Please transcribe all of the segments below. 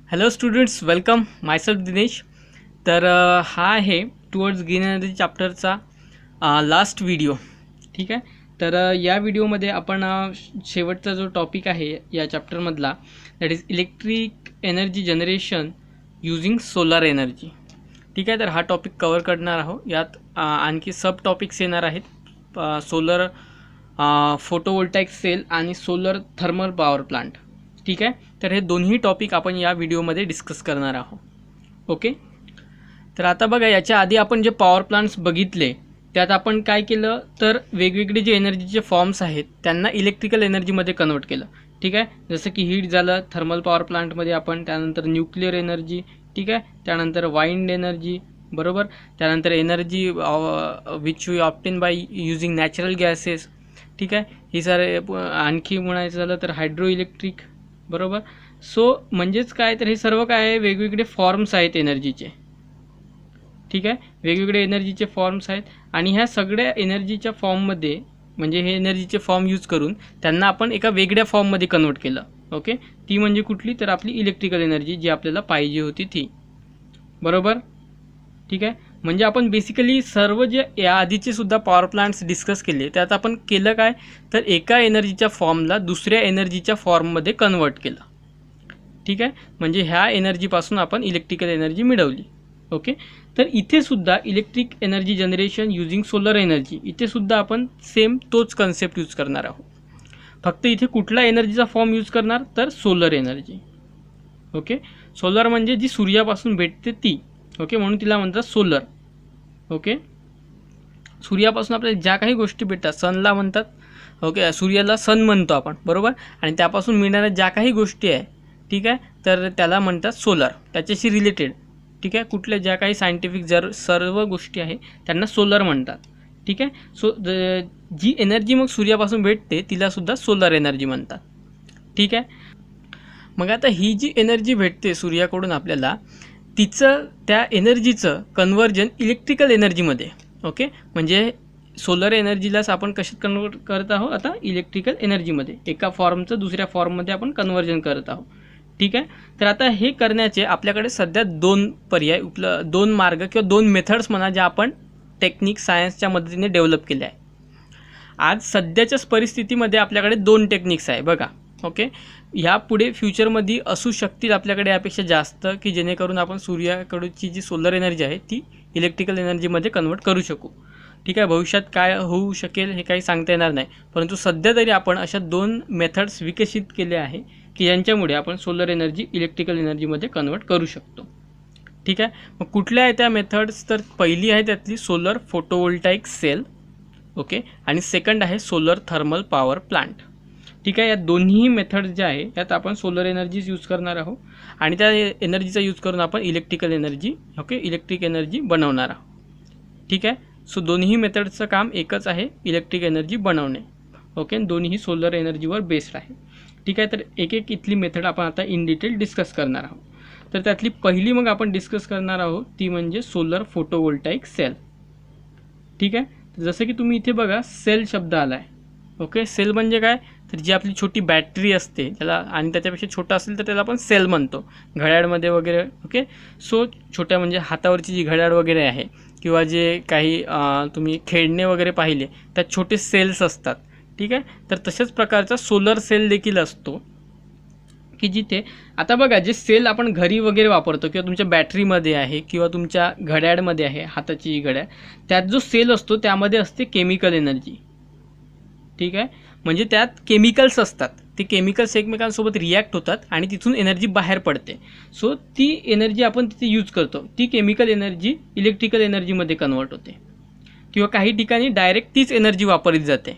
Hello students, welcome. Myself Dinesh. तर हा आहे टुवर्ड्स ग्रीन एनर्जी चॅप्टरचा लास्ट व्हिडिओ. ठीक आहे. तर या व्हिडिओमध्ये आपण शेवटचा जो टॉपिक आहे या चॅप्टरमधला, that is electric energy generation using solar energy. ठीक आहे. तर हा टॉपिक कवर करणार आहोत. यात आणखी सब टॉपिक्स येणार आहेत, सोलर फोटोवोल्टाईक सेल आणि सोलर थर्मल पॉवर प्लांट. ठीक आहे. तर हे दोन्ही टॉपिक आपण या व्हिडिओमध्ये डिस्कस करणार आहोत. ओके. तर आता बघा, याच्या आधी आपण जे पॉवर प्लांट्स बघितले त्यात आपण काय केलं, तर वेगवेगळे जे एनर्जीचे फॉर्म्स आहेत त्यांना इलेक्ट्रिकल एनर्जीमध्ये कन्वर्ट केलं. ठीक आहे. जसं की हीट झालं थर्मल पॉवर प्लांटमध्ये आपण, त्यानंतर न्यूक्लिअर एनर्जी, ठीक आहे, त्यानंतर वाइंड एनर्जी, बरोबर, त्यानंतर energy which we obtain by using natural gases. ठीक आहे. ही सारे आणखी म्हणायचं झालं तर हायड्रो इलेक्ट्रिक, बरोबर. सो म्हणजेच काय, तर हे सर्व काय आहे, वेगवेगळे फॉर्म्स आहेत एनर्जीचे. ठीक आहे. वेगवेगळे एनर्जीचे फॉर्म्स आहेत आणि ह्या सगळ्या एनर्जीच्या फॉर्ममध्ये, म्हणजे हे एनर्जीचे फॉर्म यूज करून त्यांना आपण एका वेगळ्या फॉर्ममध्ये कन्वर्ट केलं. ओके. ती म्हणजे कुठली, तर आपली इलेक्ट्रिकल एनर्जी जी आपल्याला पाहिजे होती ती, बरोबर. ठीक आहे. म्हणजे आपण बेसिकली सर्व जे या आधीचे सुद्धा पॉवर प्लांट्स डिस्कस केले त्यात आपण केलं काय, तर एका एनर्जीच्या फॉर्मला दुसऱ्या एनर्जीच्या फॉर्ममध्ये कन्वर्ट केलं. ठीक आहे. म्हणजे ह्या एनर्जीपासून आपण इलेक्ट्रिकल एनर्जी मिळवली. ओके. तर इथे सुद्धा electric energy generation using solar energy, इथे सुद्धा आपण सेम तोच कन्सेप्ट यूज करणार आहोत. फक्त इथे कुठला एनर्जीचा फॉर्म यूज करणार, तर सोलर एनर्जी. ओके. सोलर म्हणजे जी सूर्यापासून भेटते ती. ओके. म्हणून तिला म्हणतात सोलर. ओके. सूर्यापासून आपल्याला ज्या काही गोष्टी भेटतात सनला म्हणतात. ओके. सूर्याला सन म्हणतो आपण, बरोबर. आणि त्यापासून मिळणाऱ्या ज्या काही गोष्टी आहे, ठीक आहे, तर त्याला म्हणतात सोलर. त्याच्याशी रिलेटेड, ठीक आहे, कुठल्या ज्या काही सायंटिफिक सर्व गोष्टी आहे त्यांना सोलर म्हणतात. ठीक आहे. सो जी एनर्जी मग सूर्यापासून भेटते तिलासुद्धा सोलर एनर्जी म्हणतात. ठीक आहे. मग आता ही जी एनर्जी भेटते सूर्याकडून आपल्याला, तिचं त्या एनर्जीचं कन्वर्जन इलेक्ट्रिकल एनर्जीमध्ये. ओके. म्हणजे सोलर एनर्जीलाच आपण कशात कन्वर्ट करत आहोत, आता इलेक्ट्रिकल एनर्जीमध्ये, एका फॉर्मचं दुसऱ्या फॉर्ममध्ये आपण कन्वर्जन करत आहोत. ठीक आहे. तर आता हे करण्याचे आपल्याकडे सध्या दोन पर्याय दोन मार्ग किंवा दोन मेथड्स म्हणा, ज्या आपण टेक्निक सायन्सच्या मदतीने डेव्हलप केल्या आहे. आज सध्याच्याच परिस्थितीमध्ये आपल्याकडे दोन टेक्निक्स आहे बघा. ओके. ह्यापुढे फ्युचरमध्ये असू शकतील आपल्याकडे यापेक्षा जास्त, की जेणेकरून आपण सूर्याकडची जी सोलर एनर्जी आहे ती इलेक्ट्रिकल एनर्जीमध्ये कन्वर्ट करू शकू. ठीक आहे. भविष्यात काय होऊ शकेल हे काही सांगता येणार नाही, परंतु सध्या तरी आपण अशा दोन मेथड्स विकसित केले आहे की यांच्यामुळे आपण सोलर एनर्जी इलेक्ट्रिकल एनर्जीमध्ये कन्वर्ट करू शकतो. ठीक आहे. मग कुठल्या आहे त्या मेथड्स, तर पहिली आहे त्यातली सोलर फोटोवोल्टाईक सेल. ओके. आणि सेकंड आहे सोलर थर्मल पॉवर प्लांट. ठीक आहे. या दोन्ही मेथड्स ज्या आहे यात आपण सोलर एनर्जीज यूज करणार आहोत आणि त्या एनर्जीचा यूज करून आपण electrical energy, okay, electric energy बनवणार आहोत. ठीक आहे. सो दोन्ही मेथड्सचं काम एकच आहे, इलेक्ट्रिक एनर्जी बनवणे. ओके. दोन्ही सोलर एनर्जीवर बेस्ड आहे. ठीक आहे. तर एक एक इथली मेथड आपण आता इन डिटेल डिस्कस करणार आहोत. तर त्यातली पहिली मग आपण डिस्कस करणार आहोत ती म्हणजे सोलर फोटोवोल्टाईक सेल. ठीक आहे. जसं की तुम्ही इथे बघा सेल शब्द आला आहे. ओके. सेल म्हणजे काय, तर जी आपली छोटी बॅटरी असते त्याला, आणि त्याच्यापेक्षा छोटा असेल तर त्याला आपण सेल म्हणतो, घड्याळमध्ये वगैरे. ओके. सो छोट्या म्हणजे हातावरची जी घड्याळ वगैरे आहे किंवा जे काही तुम्ही खेळणे वगैरे पाहिले त्यात छोटे सेल्स असतात. ठीक आहे. तर तशाच प्रकारचा सोलर सेल देखील असतो, की जिथे आता बघा जे सेल आपण घरी वगैरे वापरतो किंवा तुमच्या बॅटरीमध्ये आहे किंवा तुमच्या घड्याळमध्ये आहे, हाताची घड्याळ, त्यात जो सेल असतो त्यामध्ये असते केमिकल एनर्जी. ठीक आहे. म्हणजे त्यात केमिकल्स असतात, ते केमिकल्स एकमेकांसोबत रिॲक्ट होतात आणि तिथून एनर्जी बाहेर पडते. सो ती एनर्जी आपण तिथे यूज करतो, ती केमिकल एनर्जी इलेक्ट्रिकल एनर्जीमध्ये कन्वर्ट होते किंवा काही ठिकाणी डायरेक्ट तीच एनर्जी वापरली जाते.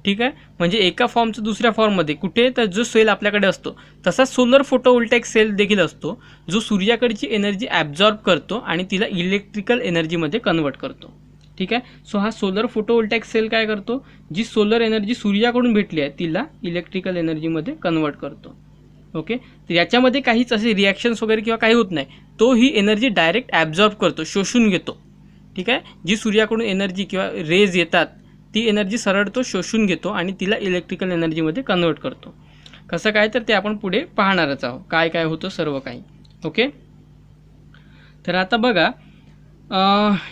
ठीक आहे. म्हणजे एका फॉर्मचं दुसऱ्या फॉर्ममध्ये कुठे, तर जो सेल आपल्याकडे असतो तसाच सोलर फोटोवोल्टाईक सेल देखील असतो, जो सूर्याकडची एनर्जी ॲब्झॉर्ब करतो आणि तिला इलेक्ट्रिकल एनर्जीमध्ये कन्वर्ट करतो. ठीक आहे. सो हा सोलर फोटोवोल्टाईक सेल काय करतो, जी सोलर एनर्जी सूर्याकडून भेटली आहे तिला इलेक्ट्रिकल एनर्जीमध्ये कन्वर्ट करतो. ओके. तर याच्यामध्ये काहीच असे रिॲक्शन्स वगैरे किंवा काही होत नाही, तो ही एनर्जी डायरेक्ट ॲब्झॉर्ब करतो, शोषून घेतो. ठीक आहे. जी सूर्याकडून एनर्जी किंवा रेज येतात ती एनर्जी सरळ तो शोषून घेतो आणि तिला इलेक्ट्रिकल एनर्जीमध्ये कन्वर्ट करतो. कसं काय, तर ते आपण पुढे पाहणारच आहोत, काय काय होतं सर्व काही. ओके, तर आता बघा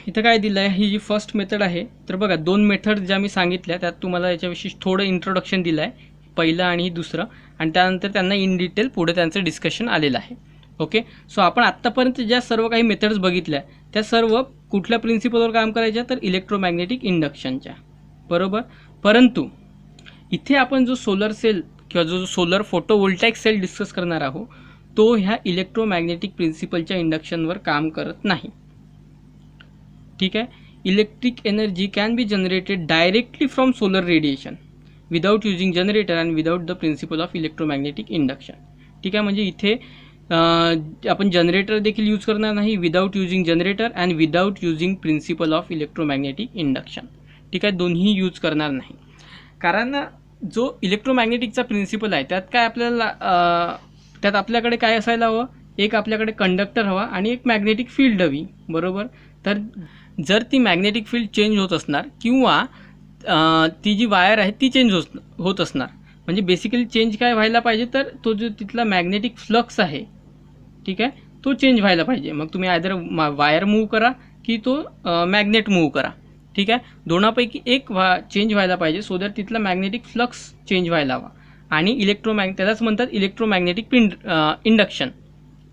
इथं काय दिलं आहे, ही जी फर्स्ट मेथड आहे. तर बघा 2 मेथड ज्या मी सांगितल्या त्यात तुम्हाला याच्याविषयी थोडं इंट्रोडक्शन दिलं आहे, पहिलं आणि दुसरं, आणि त्यानंतर त्यांना इन डिटेल पुढे त्यांचं डिस्कशन आलेलं आहे. ओके, सो आपण आत्तापर्यंत ज्या सर्व काही मेथड्स बघितल्या त्या सर्व कुठल्या प्रिन्सिपलवर काम करायच्या, तर इलेक्ट्रोमॅग्नेटिक इंडक्शनच्या, बरोबर. परंतु इथे आपण जो सोलर सेल किंवा जो सोलर फोटोवोल्टाईक सेल डिस्कस करणार आहोत तो ह्या इलेक्ट्रोमॅग्नेटिक प्रिन्सिपलच्या इंडक्शनवर काम करत नाही. ठीक आहे, electric energy can be generated directly from solar radiation without using generator and without the principle of electromagnetic induction. ठीक आहे, म्हणजे इथे आपण जनरेटर देखील यूज करणार नाही, without using generator and without using principle of electromagnetic induction. ठीक आहे, दोन्ही यूज करणार नाही. कारण जो इलेक्ट्रोमॅग्नेटिकचा प्रिन्सिपल आहे त्यात काय त्यात आपल्याकडे काय असायला हवं, एक आपल्याकडे कंडक्टर हवा आणि एक मॅग्नेटिक फील्ड हवी, बरोबर. तर जर ती मॅग्नेटिक फील्ड चेंज होत असणार किंवा ती जी वायर आहे ती चेंज होत असणार, म्हणजे बेसिकली चेंज काय व्हायला पाहिजे, तर तो जो तिथला मॅग्नेटिक फ्लक्स आहे, ठीक आहे, तो चेंज व्हायला पाहिजे. मग तुम्ही आयदर वायर मूव्ह करा की तो मॅग्नेट मूव्ह करा. ठीक आहे, दोनापैकी एक चेंज व्हायला पाहिजे, सो दॅट तिथला मॅग्नेटिक फ्लक्स चेंज व्हायला हवा, आणि त्यालाच म्हणतात इलेक्ट्रोमॅग्नेटिक इंडक्शन.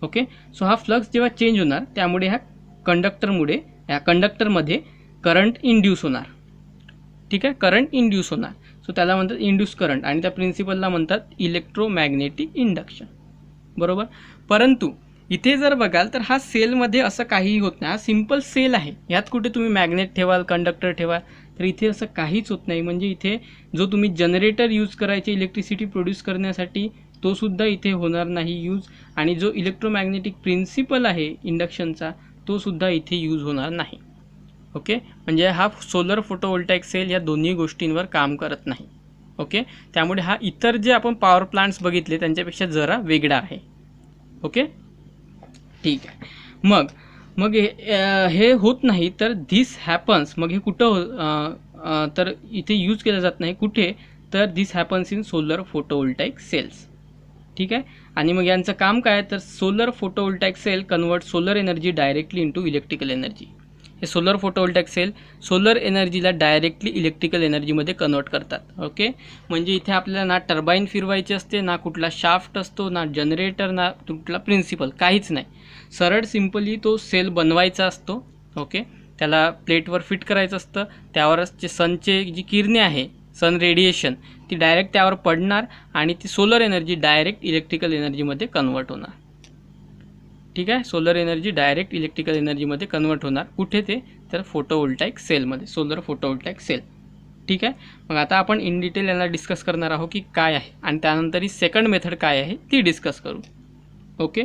ओके, सो हा फ्लक्स जेव्हा चेंज होणार त्यामुळे ह्या कंडक्टरमध्ये करंट इंड्यूस होणार. ठीक आहे, करंट इंड्यूस होणार, सो त्याला म्हणतात इंड्यूस करंट, आणि त्या प्रिन्सिपलला म्हणतात इलेक्ट्रोमॅग्नेटिक इंडक्शन, बरोबर. परंतु इथे जर बघाल तर हा सेलमध्ये असं काहीही होत नाही, हा सिम्पल सेल आहे, यात कुठे तुम्ही मॅग्नेट ठेवाल, कंडक्टर ठेवाल, तर इथे असं काहीच होत नाही. म्हणजे इथे जो तुम्ही जनरेटर यूज करायचे इलेक्ट्रिसिटी प्रोड्यूस करण्यासाठी तो सुद्धा इथे होणार नाही यूज, आणि जो इलेक्ट्रोमॅग्नेटिक प्रिन्सिपल आहे इंडक्शनचा तो सुद्धा इथे यूज होणार नाही. ओके, म्हणजे हा सोलर फोटोवोल्टाईक सेल या दोन्ही गोष्टींवर काम करत नाही. ओके, त्यामुळे हा इतर जे आपण पॉवर प्लांट्स बघितले त्यांच्यापेक्षा जरा वेगळा आहे. ओके, ठीक आहे. मग हे होत नाही तर धिस हॅपन्स, मग हे कुठं तर इथे यूज केलं जात नाही, कुठे, तर this happens in solar photovoltaic cells. ठीक आहे, आणि मग यांचं काम काय, तर solar photovoltaic cell convert solar energy directly into electrical energy. हे सोलर फोटोवोल्टाईक सेल सोलर एनर्जीला डायरेक्टली इलेक्ट्रिकल एनर्जीमध्ये कन्वर्ट करतात. ओके, म्हणजे इथे आपल्याला ना टर्बाईन फिरवायची असते, ना कुठला शाफ्ट असतो, ना जनरेटर, ना कुठला प्रिन्सिपल, काहीच नाही. सरळ सिम्पली तो सेल बनवायचा असतो. ओके, त्याला प्लेटवर फिट करायचं असतं, त्यावरच जे सनचे जी किरणे आहे, सन रेडिएशन, ती डायरेक्ट त्यावर पडणार आणि ती सोलर एनर्जी डायरेक्ट इलेक्ट्रिकल एनर्जीमध्ये कन्वर्ट होणार. ठीक आहे, सोलर एनर्जी डायरेक्ट इलेक्ट्रिकल एनर्जीमध्ये कन्वर्ट होणार, कुठे ते, तर फोटोवोल्टाईक सेलमध्ये, सोलर फोटोवोल्टाईक सेल. ठीक आहे, मग आता आपण इन डिटेल याला डिस्कस करणार आहोत की काय आहे, आणि त्यानंतर ही सेकंड मेथड काय आहे ती डिस्कस करू. ओके,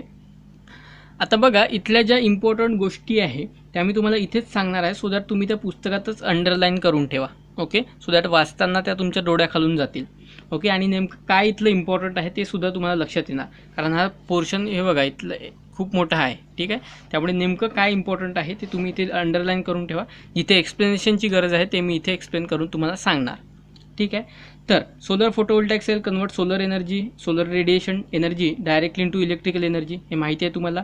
आता बघा इथल्या ज्या इम्पॉर्टंट गोष्टी आहे त्या मी तुम्हाला इथेच सांगणार आहे, सो दॅट तुम्ही त्या पुस्तकातच अंडरलाईन करून ठेवा. ओके, सो दॅट वाचताना त्या तुमच्या डोळ्याखालून जातील. ओके, आणि नेमकं काय इथलं इम्पॉर्टंट आहे ते सुद्धा तुम्हाला लक्षात येणार, कारण हा पोर्शन हे बघा इथलं खूप मोठा आहे. ठीक आहे, त्यामुळे नेमकं काय इम्पॉर्टंट आहे ते तुम्ही इथे अंडरलाईन करून ठेवा. जिथे एक्सप्लेनेशनची गरज आहे ते मी इथे एक्सप्लेन करून तुम्हाला सांगणार. ठीक आहे, तर solar photovoltaic cell convert solar radiation energy directly into electrical energy, हे माहिती आहे तुम्हाला.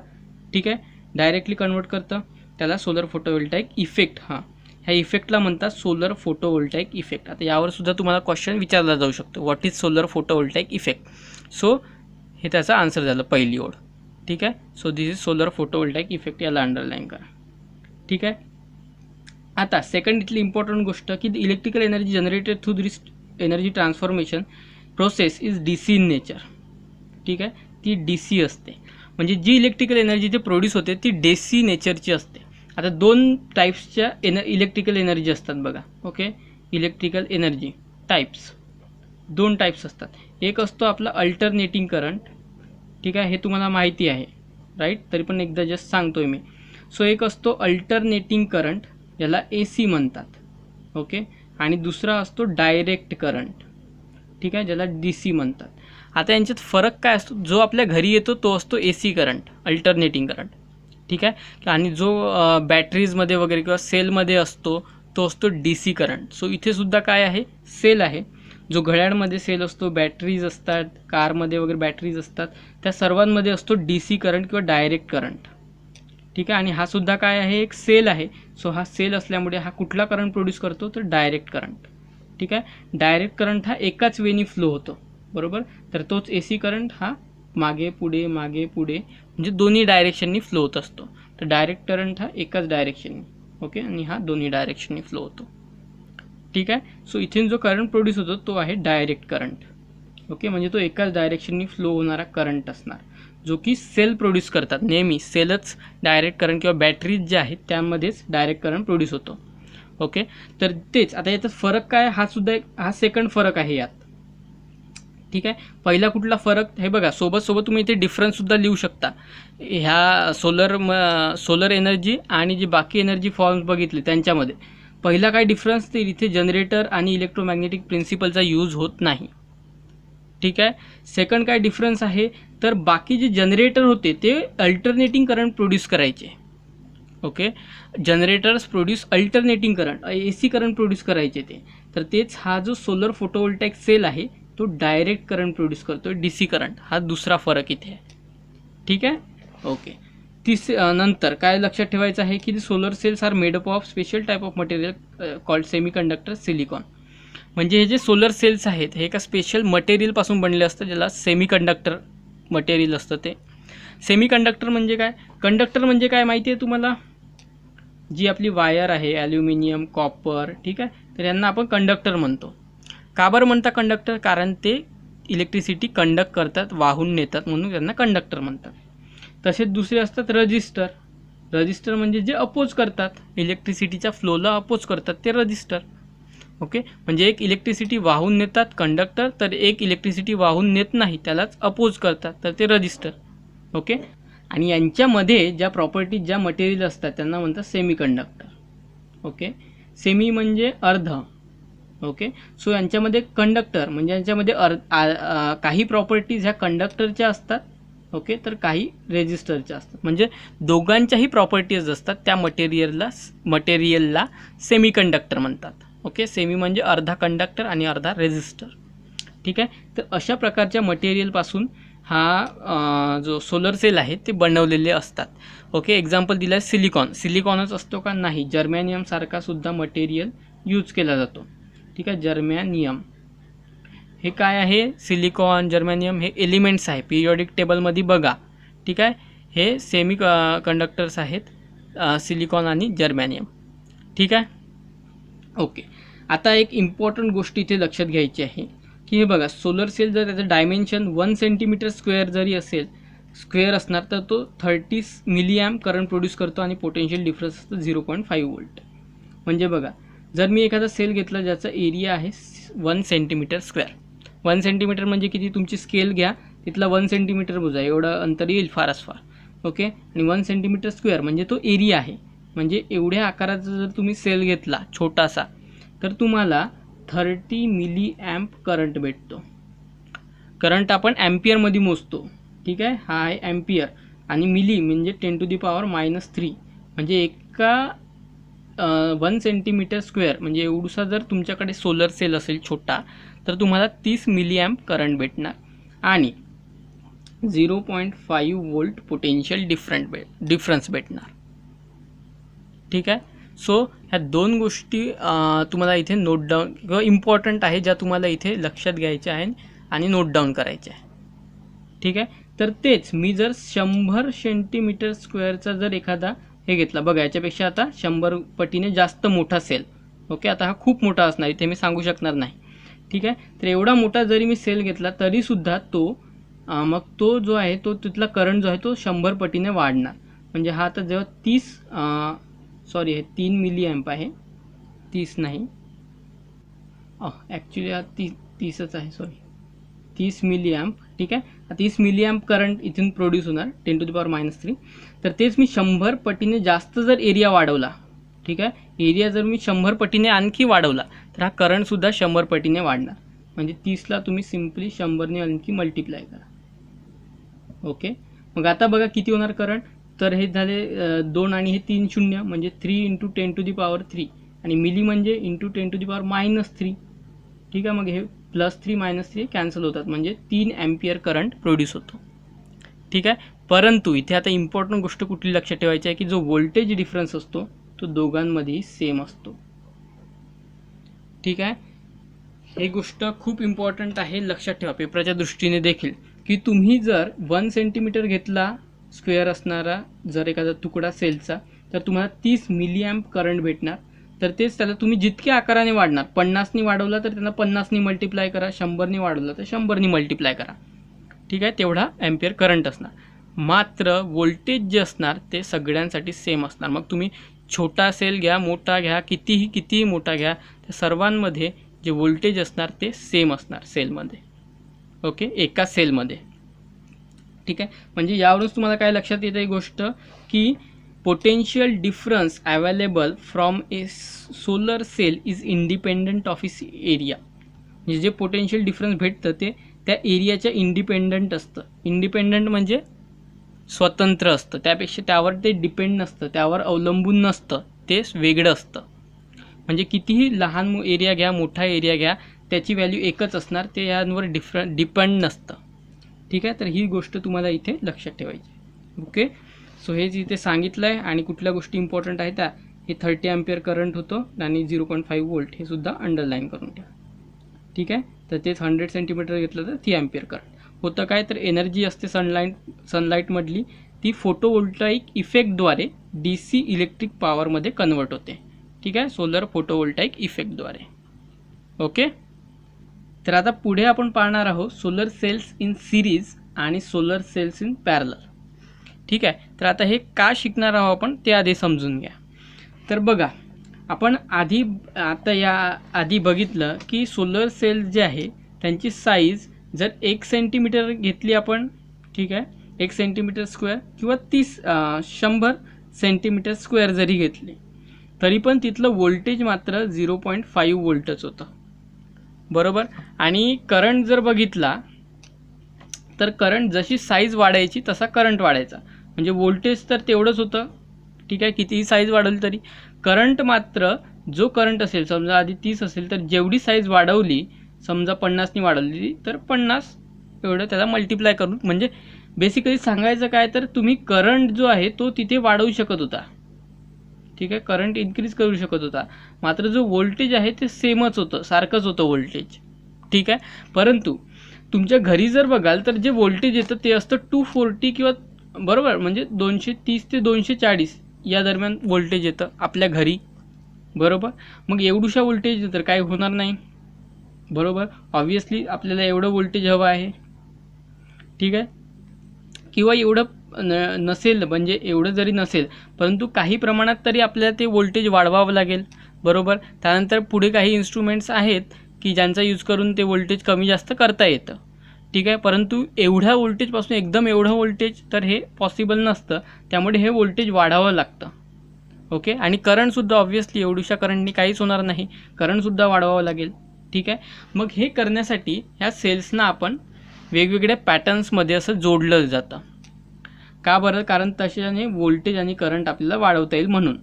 ठीक आहे, डायरेक्टली कन्वर्ट करतं, त्याला सोलर फोटोवोल्टाईक इफेक्ट, ह्या इफेक्टला म्हणतात सोलर फोटोवोल्टाईक इफेक्ट. आता यावर सुद्धा तुम्हाला क्वेश्चन विचारला जाऊ शकतो, what is solar photovoltaic effect. So हे त्याचा आन्सर झालं पहिली ओळ. ठीक आहे, so this is solar photovoltaic effect, याला अंडरलाईन करा. ठीक आहे, आता सेकंड इथली इम्पॉर्टंट गोष्ट की electrical energy generated through this energy transformation process is DC in nature. ठीक आहे, ती DC असते, म्हणजे जी इलेक्ट्रिकल एनर्जी जे प्रोड्यूस होते ती DC नेचरची असते. आता 2 टाईप्सच्या इलेक्ट्रिकल एनर्जी असतात बघा. Okay, electrical energy types 2 types असतात. एक असतो आपला अल्टरनेटिंग करंट. ठीक आहे, हे तुम्हाला माहिती आहे राईट, तरी पण एकदा जस्ट सांगतोय मी. सो एक असतो अल्टरनेटिंग करंट, याला AC म्हणतात. ओके, आणि दुसरा असतो डायरेक्ट करंट. ठीक आहे, ज्याला DC म्हणतात. आता यांच्यात फरक काय असतो, जो आपल्या घरी येतो तो असतो AC करंट, अल्टरनेटिंग करंट. ठीक आहे, आणि जो बॅटरीजमध्ये वगैरे किंवा सेलमध्ये असतो तो असतो DC करंट. सो इथे सुद्धा काय आहे, सेल आहे, जो घड्याळमध्ये सेल असतो, बॅटरीज असतात, कारमध्ये वगैरे बॅटरीज असतात, त्या सर्वांमध्ये असतो DC करंट किंवा डायरेक्ट करंट. ठीक आहे. आणि हा सुद्धा काय आहे, एक सेल आहे. सो हा सेल असल्यामुळे हा कुठला करंट प्रोड्यूस करतो, तर डायरेक्ट करंट. ठीक आहे. डायरेक्ट करंट हा एकाच वेनी फ्लो होतो, बरोबर. तर तोच AC करंट हा मागे पुढे म्हणजे दोन्ही डायरेक्शननी फ्लो होत असतो. तर डायरेक्ट करंट हा एकाच डायरेक्शननी, ओके, आणि हा दोन्ही डायरेक्शननी फ्लो होतो. ठीक आहे. सो इथून जो करंट प्रोड्यूस होतो तो आहे डायरेक्ट करंट, ओके, म्हणजे तो एकाच डायरेक्शननी फ्लो होणारा करंट असणार, जो की सेल प्रोड्यूस करतात. नेहमी सेलच डायरेक्ट करंट किंवा बॅटरीज जे आहेत त्यामध्येच डायरेक्ट करंट प्रोड्यूस होतो, ओके. तर तेच आता याचा फरक काय, हा सेकंड फरक आहे यात. ठीक आहे. पहिला कुठला फरक, हे बघा, सोबत तुम्ही इथे डिफरन्ससुद्धा लिहू शकता. ह्या सोलर एनर्जी आणि जी बाकी एनर्जी फॉर्म्स बघितले त्यांच्यामध्ये पहिला काय डिफरन्स, तर इथे जनरेटर आणि इलेक्ट्रोमॅग्नेटिक प्रिन्सिपलचा यूज होत नाही. ठीक आहे. सेकंड काय डिफरन्स आहे, तर बाकी जे जनरेटर होते ते अल्टरनेटिंग करंट प्रोड्यूस करायचे, okay. Generators produce alternating current, AC current produce करायचे ते. तर तेच हा जो सोलर फोटोवोल्टाईक सेल आहे तो डायरेक्ट करंट प्रोड्यूस करतो, DC करंट. हा दुसरा फरक इथे आहे. ठीक आहे, ओके. नंतर काय लक्षात ठेवायचं आहे की solar cells are made up of special type of material called semiconductor silicon. म्हणजे हे जे सोलर सेल्स आहेत हे एका स्पेशल मटेरियलपासून बनले असतं, ज्याला सेमीकंडक्टर मटेरियल असतं. ते सेमीकंडक्टर म्हणजे काय, कंडक्टर म्हणजे काय माहिती आहे तुम्हाला, जी आपली वायर आहे, ॲल्युमिनियम, कॉपर, ठीक आहे, तर यांना आपण कंडक्टर म्हणतो. का बरं म्हणता कंडक्टर, कारण ते इलेक्ट्रिसिटी कंडक्ट करतात, वाहून नेतात, म्हणून त्यांना कंडक्टर म्हणतात. तसेच दुसरे असतात रजिस्टर म्हणजे जे अपोज करतात, इलेक्ट्रिसिटीच्या फ्लोला अपोज करतात, ते रजिस्टर, ओके. म्हणजे एक इलेक्ट्रिसिटी वाहून नेतात कंडक्टर, तर एक इलेक्ट्रिसिटी वाहून नेत नाही, त्यालाच अपोज करतात, तर ते रजिस्टर, ओके. आणि यांच्यामध्ये ज्या प्रॉपर्टीज, ज्या मटेरियल असतात त्यांना म्हणतात सेमीकंडक्टर, ओके. सेमी म्हणजे अर्ध, ओके. सो यांच्यामध्ये कंडक्टर म्हणजे यांच्यामध्ये काही प्रॉपर्टीज ह्या कंडक्टरच्या असतात, ओके, तर काही रेजिस्टरच्या असतात. म्हणजे दोघांच्याही प्रॉपर्टीज असतात, त्या मटेरियलला सेमीकंडक्टर म्हणतात, ओके. सेमी म्हणजे अर्धा कंडक्टर आणि अर्धा रेजिस्टर. ठीक आहे. तर अशा प्रकारच्या मटेरियलपासून हा जो सोलर सेल आहे ते बनवलेले असतात, ओके. एक्झाम्पल दिलं आहे सिलिकॉनच असतो का, नाही, जर्मॅनियम सारखा सुद्धा मटेरियल यूज केला जातो. ठीक आहे. जर्मॅनियम हे काय आहे, सिलिकॉन, जर्मॅनियम हे एलिमेंट्स आहे, पिरियॉडिक टेबलमध्ये बघा. ठीक आहे. हे सेमी कंडक्टर्स आहेत, सिलिकॉन आणि जर्मॅनियम. ठीक आहे, ओके. आता एक इम्पॉर्टंट गोष्ट इथे लक्षात घ्यायची आहे की हे बघा, सोलर सेल जर त्याचं डायमेन्शन 1 सेंटीमीटर स्क्वेअर जरी स्क्वेअर असणार, तर तो 30 मिलीॲम्प करंट प्रोड्यूस करतो आणि पोटेन्शियल डिफरन्स असतो 0.5 व्होल्ट. म्हणजे बघा, जर मी एखादा सेल घेतला ज्याचा एरिया आहे 1 सेंटीमीटर स्क्वेअर, 1 सेंटीमीटर म्हणजे किती, तुमची स्केल घ्या, तिथला 1 सेंटीमीटर मोजा, एवढं अंतर येईल फारच फार, ओके. आणि 1 सेंटीमीटर स्क्वेअर म्हणजे तो एरिया आहे. म्हणजे एवढ्या आकाराचा जर तुम्ही सेल घेतला छोटासा, तर तुम्हाला 30 मिलीॲम्प करंट भेटतो. करंट आपण ॲम्पियरमध्ये मोजतो, ठीक आहे. हा आहे ॲम्पियर, आणि मिली म्हणजे 10⁻³ म्हणजे एका 1 सेंटीमीटर स्क्वेअर म्हणजे एवढूसा जर तुमच्याकडे सोलर सेल असेल छोटा, तर तुम्हाला 30 मिलीॲम्प करंट भेटणार आणि 0.5 व्होल्ट पोटेन्शियल डिफरन्स भेटणार. ठीक आहे. सो ह्या दोन गोष्टी तुम्हाला इथे नोट डाऊन किंवा इम्पॉर्टंट आहे, ज्या तुम्हाला इथे लक्षात घ्यायच्या आहे आणि नोट डाऊन करायच्या आहे. ठीक आहे. तर तेच मी जर 100 सेंटीमीटर स्क्वेअरचा जर एखादा हे घेतला, बघा याच्यापेक्षा आता 100 पटीने जास्त मोठा सेल, ओके. आता हा खूप मोठा असणार, इथे मी सांगू शकणार नाही. ठीक आहे. तर एवढा मोठा जरी मी सेल घेतला तरीसुद्धा तो मग तो जो आहे तो तिथला करंट जो आहे तो 100 पटीने वाढणार. म्हणजे हा आता जेव्हा हे 3 मिलीॲम्प आहे, 30 नाही, ॲक्च्युली हा 30च आहे, 30 मिलीॲम्प. ठीक आहे. 30 मिलीॲम्प करंट इथून प्रोड्यूस होणार 10⁻³ तर तेच मी 100 पटीने जास्त जर एरिया वाढवला, ठीक आहे, एरिया जर मी 100 पटीने आणखी वाढवला, तर हा करंटसुद्धा 100 पटीने वाढणार. म्हणजे 30ला तुम्ही सिम्पली 100ने आणखी मल्टिप्लाय करा, ओके. मग आता बघा किती होणार करंट, तर हे झाले 2 आणि हे 3 शून्य म्हणजे 3 × 10⁻³ आणि मिली म्हणजे × 10⁻³ ठीक आहे. मग हे +3 -3 कॅन्सल होतात, म्हणजे 3 अँपिअर करंट प्रोड्यूस होतो. ठीक आहे. परंतु इथे आता इम्पॉर्टंट गोष्ट कुठली लक्षात ठेवायची आहे की जो व्होल्टेज डिफरन्स असतो तो दोघांमध्येही सेम असतो. ठीक आहे. ही गोष्ट खूप इम्पॉर्टंट आहे, लक्षात ठेवा पेपरच्या दृष्टीने देखील, की तुम्ही जर 1 सेंटीमीटर घेतला स्क्वेअर असणारा जर एखादा तुकडा सेलचा, तर तुम्हाला 30 मिलीअँप करंट भेटणार. तर तेच त्याला तुम्ही जितक्या आकाराने वाढणार, 50नी वाढवला तर त्यांना 50नी मल्टिप्लाय करा, 100नी वाढवला तर 100नी मल्टिप्लाय करा. ठीक आहे. तेवढा अँपिअर करंट असणार. मात्र व्होल्टेज जे असणार ते सगळ्यांसाठी सेम असणार. मग तुम्ही छोटा सेल घ्या, मोठा घ्या, कितीही मोठा घ्या, त्या सर्वांमध्ये जे व्होल्टेज असणार ते सेम असणार सेलमध्ये. ओके, एका सेलमध्ये. ठीक आहे. म्हणजे यावरूनच तुम्हाला काय लक्षात येते गोष्ट, की potential difference available from a solar cell is independent of its area. म्हणजे जे पोटेन्शियल डिफरन्स भेटतं ते त्या एरियाच्या इंडिपेंडंट असतं. इंडिपेंडंट म्हणजे स्वतंत्र असतं, त्यापेक्षा त्यावर ते डिपेंड नसतं, त्यावर अवलंबून नसतं, ते वेगळं असतं. म्हणजे कितीही लहान एरिया घ्या, मोठा एरिया घ्या, त्याची व्हॅल्यू एकच असणार, ते यांवर डिपेंड नसतं. ठीक आहे. तर ही गोष्ट तुम्हाला इथे लक्षात ठेवायची. ओके, सो हेच इथे सांगितलं आहे. आणि कुठल्या गोष्टी इम्पॉर्टंट आहेत त्या, हे 30 अँपिअर करंट होतं आणि 0.5 व्होल्ट हे सुद्धा अंडरलाईन करून ठेवा. ठीक आहे. तर तेच 100 सेंटीमीटर घेतलं तर 3 अँपिअर करंट होतं. काय तर एनर्जी असते सनलाईटमधली, ती फोटोवोल्टाईक इफेक्टद्वारे DC इलेक्ट्रिक पॉवरमध्ये कन्वर्ट होते. ठीक आहे, सोलर फोटोवोल्टाईक इफेक्टद्वारे. ओके. तर आता पुढे आपण पाहणार आहोत सोलर सेल्स इन सिरीज आणि सोलर सेल्स इन पॅरलल. ठीक आहे. तर आता हे का शिकणार आहोत आपण ते आधी समजून घ्या. तर बघा, आपण या आधी बघितलं की सोलर सेल जे आहे त्यांची साईज जर 1 सेंटीमीटर घेतली आपण, ठीक आहे, 1 सेंटीमीटर स्क्वेअर किंवा 100 सेंटीमीटर स्क्वेअर जरी घेतली तरी पण तिथलं व्होल्टेज मात्र 0.5 व्होल्टच होतं. बरोबर. आणि करंट जर बघितला तर करंट जशी साईज वाढायची तसा करंट वाढायचा, म्हणजे व्होल्टेज तर तेवढंच होतं. ठीक आहे, कितीही साईज वाढवली तरी करंट मात्र जो करंट असेल, समजा आधी 30 असेल तर जेवढी साईज वाढवली, समजा 50नी वाढवली तर 50 एवढं त्याला मल्टिप्लाय करून, म्हणजे बेसिकली सांगायचं काय तर तुम्ही करंट जो आहे तो तिथे वाढवू शकत होता. ठीक आहे, करंट इन्क्रीज करू शकत होता, मात्र जो व्होल्टेज आहे ते सेमच होतं, सारखंच होतं व्होल्टेज. ठीक आहे. परंतु तुमच्या घरी जर बघाल तर जे व्होल्टेज येतं ते असतं 240 किंवा बरोबर, म्हणजे 230 ते 240 या दरम्यान व्होल्टेज येतं आपल्या घरी. बरोबर. मग एवढूशा व्होल्टेज तर काय होणार नाही. बरोबर. ऑब्व्हियसली आपल्याला एवढं व्होल्टेज हवं आहे. ठीक आहे. किंवा एवढं नसेल, म्हणजे एवढं जरी नसेल परंतु काही प्रमाणात तरी आपल्याला ते व्होल्टेज वाढवावं लागेल. बरोबर. त्यानंतर पुढे काही इन्स्ट्रुमेंट्स आहेत की ज्यांचा यूज करून ते व्होल्टेज कमी जास्त करता येतं. ठीक आहे. परंतु एवढ्या व्होल्टेजपासून एकदम एवढं व्होल्टेज तर हे पॉसिबल नसतं, त्यामुळे हे व्होल्टेज वाढावं लागतं. ओके. आणि करंटसुद्धा ऑब्व्हियसली एवढ्याशा करंटनी काहीच होणार नाही, करंटसुद्धा वाढवावं लागेल. ठीक आहे. मग हे करण्यासाठी ह्या सेल्सना आपण वेगवेगळ्या पॅटर्न्समध्ये असं जोडलं जातं. का बरं? कारण तशाने व्होल्टेज आणि करंट आपल्याला वाढवता येईल म्हणून.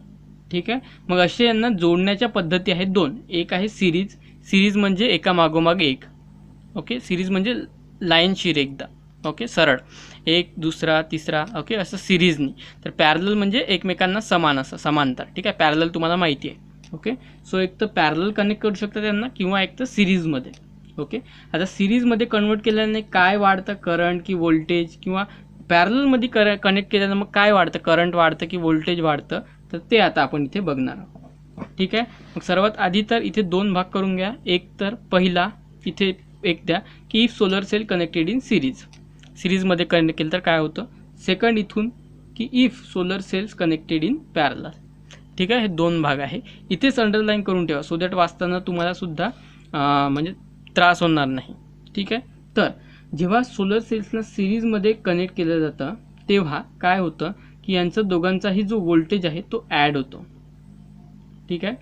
ठीक आहे. मग असे यांना जोडण्याच्या पद्धती आहेत 2. एक आहे सिरीज म्हणजे एका मागोमाग एक. ओके. सिरीज म्हणजे लाईनशीर एकदा, ओके, सरळ, एक दुसरा तिसरा, ओके, असं सिरीजनी. तर पॅरलल म्हणजे एकमेकांना समान, असं समांतर. ठीक आहे. पॅरलल तुम्हाला माहिती आहे. ओके. सो एक तर पॅरलल कनेक्ट करू शकता त्यांना किंवा एक तर सिरीजमध्ये. ओके. आता सिरीजमध्ये कन्वर्ट केल्याने काय वाढतं, करंट की व्होल्टेज, किंवा पॅरललमध्ये कनेक्ट केल्यानं मग काय वाढतं, करंट वाढतं की व्होल्टेज वाढतं, तर ते आता आपण इथे बघणार आहोत. ठीक आहे. मग सर्वात आधी तर इथे 2 भाग करून घ्या. एक तर पहिला इथे एक द्या की if solar cell connected in सिरीजमध्ये कनेक्ट केलं तर काय होतं. सेकंड इथून की if solar cells connected in parallel. ठीक आहे. हे 2 भाग आहे, इथेच अंडरलाईन करून ठेवा सो दॅट वाचताना तुम्हाला सुद्धा म्हणजे त्रास होणार नाही. ठीक आहे. तर जेव्हा सोलर सेल्सला सिरीजमध्ये कनेक्ट केलं जातं तेव्हा काय होतं की यांचा दोघांचाही जो व्होल्टेज आहे तो ॲड होतो. ठीक आहे.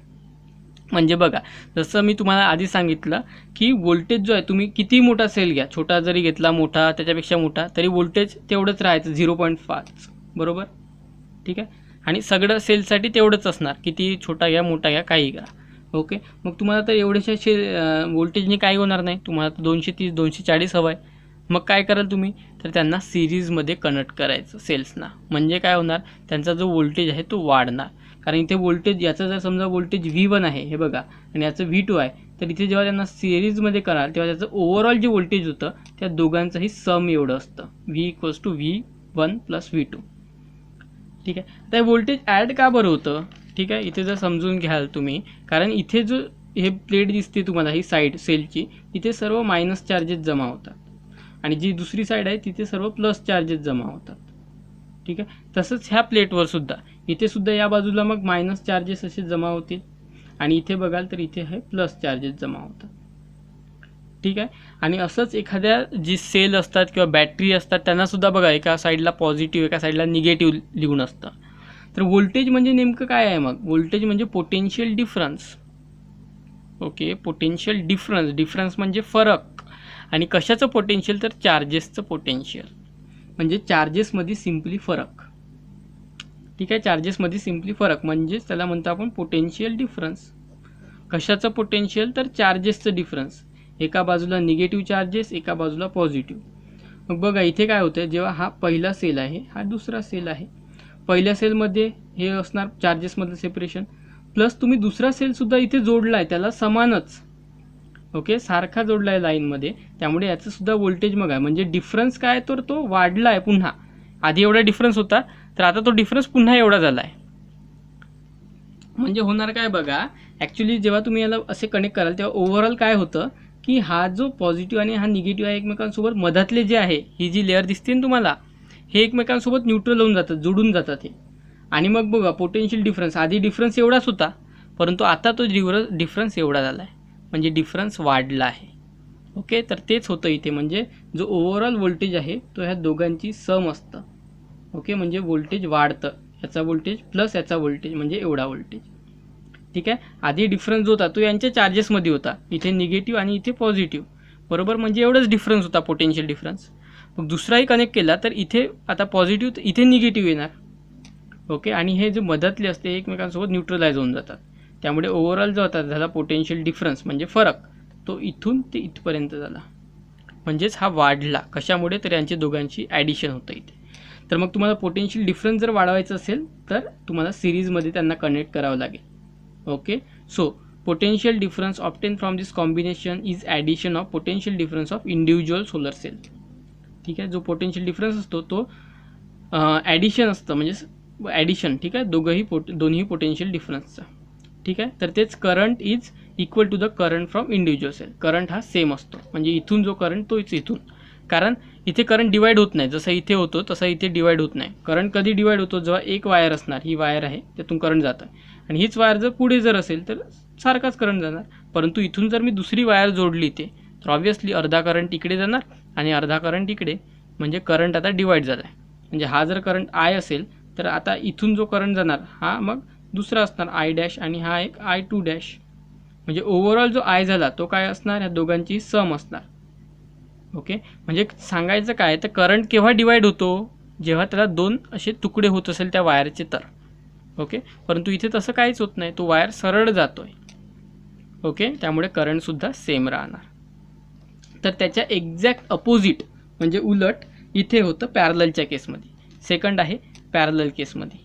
म्हणजे बघा, जसं मी तुम्हाला आधी सांगितलं की व्होल्टेज जो आहे, तुम्ही किती मोठा सेल घ्या, छोटा जरी घेतला, मोठा, त्याच्यापेक्षा मोठा, तरी व्होल्टेज तेवढंच राहायचं 0.5. बरोबर. ठीक आहे. आणि सगळं सेलसाठी तेवढंच असणार, किती छोटा घ्या, मोठा घ्या, काही घ्या. ओके, मग तुम्हाला तर एवढ्याशा वोल्टेजने काही होणार नाही, तुम्हाला तर 230 240 हवं आहे. मग काय कराल तुम्ही, तर त्यांना सिरीजमध्ये कनेक्ट करायचं सेल्सना. म्हणजे काय होणार, त्यांचा जो वोल्टेज आहे तो वाढणार. कारण इथे वोल्टेज याचं जर समजा वोल्टेज V1 आहे हे बघा, आणि याचं V2 आहे, तर इथे जेव्हा त्यांना सिरीजमध्ये कराल तेव्हा त्याचं ओव्हरऑल जे वोल्टेज होतं त्या दोघांचंही सम एवढं असतं, V = V1 + V2. ठीक आहे. तर वोल्टेज ॲड का बरं होतं, ठीक आहे, इथे जर समजून घ्याल तुम्ही, कारण इथे जो हे प्लेट दिसते तुम्हाला ही साईड सेलची, इथे सर्व मायनस चार्जेस जमा होतात आणि जी दुसरी साईड आहे तिथे सर्व प्लस चार्जेस जमा होतात. ठीक आहे. तसंच ह्या प्लेटवर सुद्धा इथे सुद्धा या बाजूला मग मायनस चार्जेस असे जमा होतील आणि इथे बघाल तर इथे हे प्लस चार्जेस जमा होतात. ठीक आहे. आणि असंच एखाद्या जी सेल असतात किंवा बॅटरी असतात त्यांनासुद्धा बघा, एका साईडला पॉझिटिव्ह एका साईडला निगेटिव्ह लिहून असतं. तर व्होल्टेज म्हणजे नेमकं काय आहे, मग व्होल्टेज म्हणजे potential difference. Okay, potential difference म्हणजे फरक. आणि कशाचं पोटेन्शियल, तर चार्जेसचं पोटेन्शियल. म्हणजे चार्जेसमध्ये सिम्पली फरक. ठीक आहे, चार्जेसमध्ये सिम्पली फरक म्हणजेच त्याला म्हणतो आपण पोटेन्शियल डिफरन्स. कशाचं पोटेन्शियल, तर चार्जेसचं डिफरन्स. एका बाजूला निगेटिव्ह चार्जेस, एका बाजूला पॉझिटिव्ह. मग बघा इथे काय होतं, जेव्हा हा पहिला सेल आहे, हा दुसरा सेल आहे, पहिल्या सेलमध्ये हे असणार चार्जेसमधलं सेपरेशन, प्लस तुम्ही दुसरा सेलसुद्धा इथे जोडला आहे त्याला समानच. ओके, सारखा जोडला आहे लाईनमध्ये, त्यामुळे याचंसुद्धा व्होल्टेज मग आहे. म्हणजे डिफरन्स काय, तर तो वाढला आहे पुन्हा. आधी एवढा डिफरन्स होता, तर आता तो डिफरन्स पुन्हा एवढा झाला आहे. म्हणजे होणार काय बघा, ॲक्च्युली जेव्हा तुम्ही याला असे कनेक्ट कराल तेव्हा ओव्हरऑल काय होतं की हा जो पॉझिटिव्ह आणि हा निगेटिव्ह आहे एकमेकांसोबत मधातले जे आहे, ही जी लेअर दिसते ना तुम्हाला, हे एकमेकांसोबत न्यूट्रल होऊन जातात, जोडून जातात हे. आणि मग बघा पोटेन्शियल डिफरन्स, आधी डिफरन्स एवढाच होता, परंतु आता तो डिफरन्स एवढा झाला आहे, म्हणजे डिफरन्स वाढला आहे. ओके, तर तेच होतं इथे. म्हणजे जो ओव्हरऑल व्होल्टेज आहे तो ह्या दोघांची सम असतं. ओके, म्हणजे व्होल्टेज वाढतं, याचा व्होल्टेज प्लस याचा व्होल्टेज म्हणजे एवढा व्होल्टेज. ठीक आहे. आधी डिफरन्स जो होता तो यांच्या चार्जेसमध्ये होता, इथे निगेटिव्ह आणि इथे पॉझिटिव्ह, बरोबर. म्हणजे एवढंच डिफरन्स होता पोटेन्शियल डिफरन्स. मग दुसराही कनेक्ट केला तर इथे आता पॉझिटिव्ह इथे निगेटिव्ह येणार. ओके, आणि हे जे मधातले असते एकमेकांसोबत न्यूट्रलाइज होऊन जातात, त्यामुळे ओव्हरऑल जो होता झाला पोटेन्शियल डिफरन्स म्हणजे फरक, तो इथून ते इथपर्यंत झाला. म्हणजेच हा वाढला. कशामुळे, तर यांची दोघांची ॲडिशन होतं इथे. तर मग तुम्हाला पोटेन्शियल डिफरन्स जर वाढवायचं असेल तर तुम्हाला सिरीजमध्ये त्यांना कनेक्ट करावं लागेल. Okay, so potential difference obtain from this combination is addition of potential difference of individual solar cell. ठीक आहे, जो पोटेन्शियल डिफरन्स असतो तो ॲडिशन असतं, म्हणजे ॲडिशन. ठीक आहे, दोन्ही पोटेन्शियल डिफरन्सचा. ठीक आहे, तर तेच current is equal to the current from individual cell. Current हा सेम असतो, म्हणजे इथून जो करंट तोच इथून. कारण इथे करंट डिवाइड होत नाही, जसं इथे होतो तसा इथे डिवाइड होत नाही. करंट कधी डिवाइड होतो, जेव्हा एक वायर असणार, ही वायर आहे त्यातून करंट जात आहे, आणि हीच वायर जर पुढे जर असेल तर सारखाच करंट जाणार. परंतु इथून जर मी दुसरी वायर जोडली इथे, तर ऑब्व्हियसली अर्धा करंट इकडे जाणार आणि अर्धा करंट इकडे, म्हणजे करंट आता डिवाइड झाला आहे. म्हणजे हा जर करंट आय असेल तर आता इथून जो करंट जाणार हा मग दुसरा असणार I' आणि हा एक I2'. म्हणजे ओव्हरऑल जो आय झाला तो काय असणार, ह्या दोघांची सम असणार. ओके, म्हणजे सांगायचं काय, तर करंट केव्हा डिवाइड होतो, जेव्हा त्याला दोन असे तुकडे होत असेल त्या वायरचे तर. ओके, परंतु इथे तसं काहीच होत नाही, तो वायर सरळ जातो आहे. ओके, त्यामुळे करंटसुद्धा सेम राहणार. तर त्याच्या एक्झॅक्ट अपोजिट म्हणजे उलट इथे होतं पॅरललच्या केसमध्ये. सेकंड आहे पॅरलल केसमध्ये.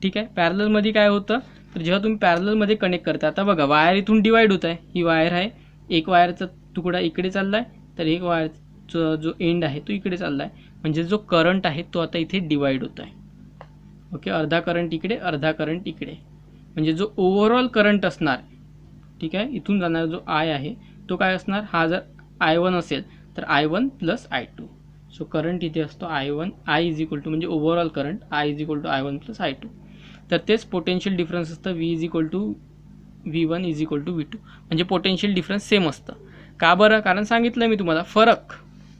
ठीक आहे, पॅरललमध्ये काय होतं, तर जेव्हा तुम्ही पॅरललमध्ये कनेक्ट करता, आता बघा वायर इथून डिवाइड होत आहे, ही वायर आहे, एक वायरचा तुकडा इकडे चालला आहे, तर एक वायरचा जो एंड आहे तो इकडे चालला आहे. म्हणजे जो करंट आहे तो आता इथे डिवाइड होत आहे. ओके, अर्धा करंट इकडे, अर्धा करंट इकडे. म्हणजे जो ओव्हरऑल करंट असणार, ठीक आहे, इथून जाणारा जो आय आहे तो काय असणार, हा जर I1 असेल तर I1 + I2. सो करंट इथे असतो I1, I is equal to म्हणजे overall current I is equal to I1 + I2. तर तेच पोटेन्शियल डिफरन्स असतं, V is equal to V1 is equal to V2. म्हणजे पोटेन्शियल डिफरन्स सेम असतं. का बरं, कारण सांगितलं मी तुम्हाला फरक.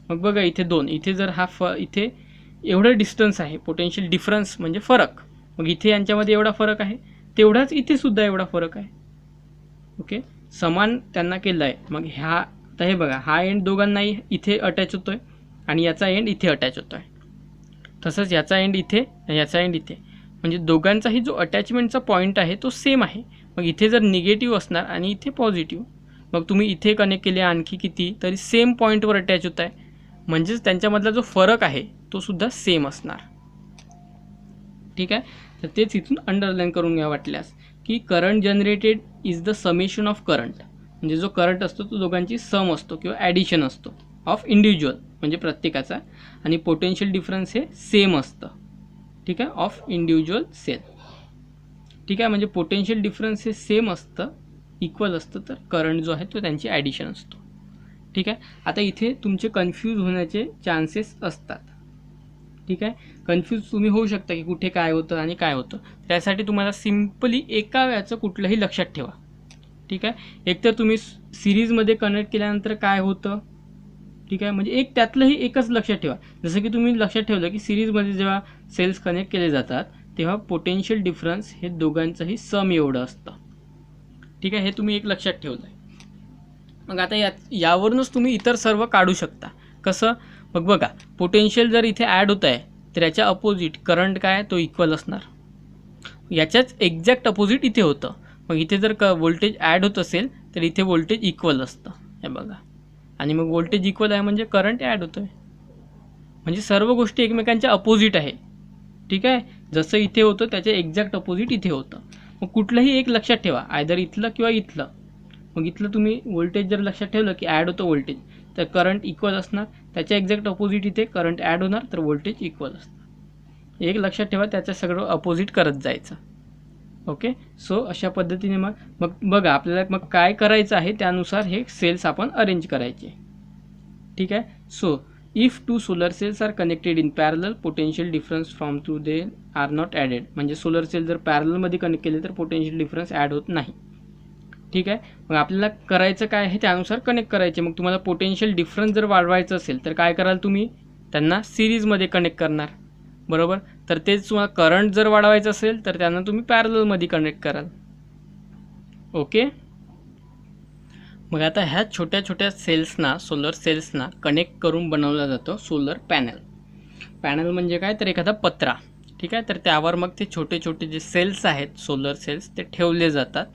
मग बघा इथे दोन, इथे जर हा इथे एवढं डिस्टन्स आहे, पोटेन्शियल डिफरन्स म्हणजे फरक. मग इथे यांच्यामध्ये एवढा फरक आहे, तेवढाच इथे सुद्धा एवढा फरक आहे. ओके, समान त्यांना केलं आहे. मग ह्या आता हे बघा, हा एंड दोघांनाही इथे अटॅच होतो आहे आणि याचा एंड इथे अटॅच होतो आहे. तसंच याचा एंड इथे आणि याचा एंड इथे. म्हणजे दोघांचाही जो अटॅचमेंटचा पॉईंट आहे तो सेम आहे. मग इथे जर निगेटिव्ह असणार आणि इथे पॉझिटिव्ह, मग तुम्ही इथे कनेक्ट केले आणखी किती तरी सेम पॉईंटवर अटॅच होत आहे, म्हणजेच त्यांच्यामधला जो फरक आहे तो सुद्धा सेम असणार. ठीक आहे, तर तेच इथून अंडरलाईन करून घ्या वाटल्यास की current generated is the summation of current, म्हणजे जो करंट असतो तो दोघांची सम असतो किंवा ॲडिशन असतो ऑफ इंडिव्हिज्युअल म्हणजे प्रत्येकाचा, आणि पोटेन्शियल डिफरन्स हे सेम असतं. ठीक आहे, ऑफ इंडिव्हिज्युअल सेल. ठीक आहे, म्हणजे पोटेन्शियल डिफरन्स हे सेम असतं, इक्वल असतं, तर करंट जो आहे तो त्यांची ॲडिशन असतो. ठीक आहे, आता इथे तुमचे कन्फ्यूज होण्याचे चान्सेस असतात. ठीक आहे, कन्फ्यूज तुम्ही होऊ शकता की कुठे काय होतं आणि काय होतं. त्यासाठी तुम्हाला सिम्पली एका वेळाचं कुठलंही लक्षात ठेवा. ठीक आहे, एकतर तुम्ही सिरीजमध्ये कनेक्ट केल्यानंतर काय होतं. ठीक आहे, म्हणजे एक त्यातलंही एकच लक्षात ठेवा. जसं की तुम्ही लक्षात ठेवलं की सिरीजमध्ये जेव्हा सेल्स कनेक्ट केले जातात तेव्हा पोटेन्शियल डिफरन्स हे दोघांचंही सम एवढं असतं. ठीक आहे, हे तुम्ही एक लक्षात ठेवलं आहे. मग आता यावरूनच तुम्ही इतर सर्व काढू शकता. कसं, मग बघा, पोटेन्शियल जर इथे ॲड होत आहे तर याच्या अपोजिट करंट काय तो इक्वल असणार. याच्याच एक्झॅक्ट अपोजिट इथे होतं. मग इथे जर व्होल्टेज ॲड होत असेल तर इथे व्होल्टेज इक्वल असतं. हे बघा, आणि मग व्होल्टेज इक्वल आहे म्हणजे करंट ॲड होतो आहे, म्हणजे सर्व गोष्टी एकमेकांच्या अपोजिट आहे. ठीक आहे, जसं इथे होतं त्याच्या एक्झॅक्ट अपोजिट इथे होतं. मग कुठलंही एक लक्षात ठेवा, आयदर इथलं किंवा इथलं. मग इथलं तुम्ही व्होल्टेज जर लक्षात ठेवलं की ॲड होतं व्होल्टेज तर करंट इक्वल असणार, त्याच्या एक्झॅक्ट अपोजिट इथे करंट ॲड होणार तर व्होल्टेज इक्वल असणार. एक लक्षात ठेवा, त्याचं सगळं अपोजिट करत जायचं. ओके, सो अशा पद्धतीने मग बघा आपल्याला मग काय करायचं आहे त्यानुसार हे सेल्स आपण अरेंज करायचे. ठीक आहे, so if two solar cells are connected in parallel potential difference from two they are not added, म्हणजे सोलर सेल जर पॅरललमध्ये कनेक्ट केले तर पोटेन्शियल डिफरन्स ॲड होत नाही. ठीक आहे, मग आपल्याला करायचं काय आहे त्यानुसार कनेक्ट करायचे. मग तुम्हाला पोटेन्शियल डिफरन्स जर वाढवायचं असेल तर काय कराल, तुम्ही त्यांना सिरीजमध्ये कनेक्ट करणार. बरोबर, तर तेच तुम्हाला करंट जर वाढवायचं असेल तर त्यांना तुम्ही पॅरललमध्ये कनेक्ट कराल. ओके, मग आता ह्या छोट्या छोट्या सेल्सना, सोलर सेल्सना कनेक्ट करून बनवलं जातं सोलर पॅनल. पॅनल म्हणजे काय, तर एखादा पत्रा. ठीक आहे, तर त्यावर मग ते छोटे छोटे जे सेल्स आहेत सोलर सेल्स ते ठेवले जातात,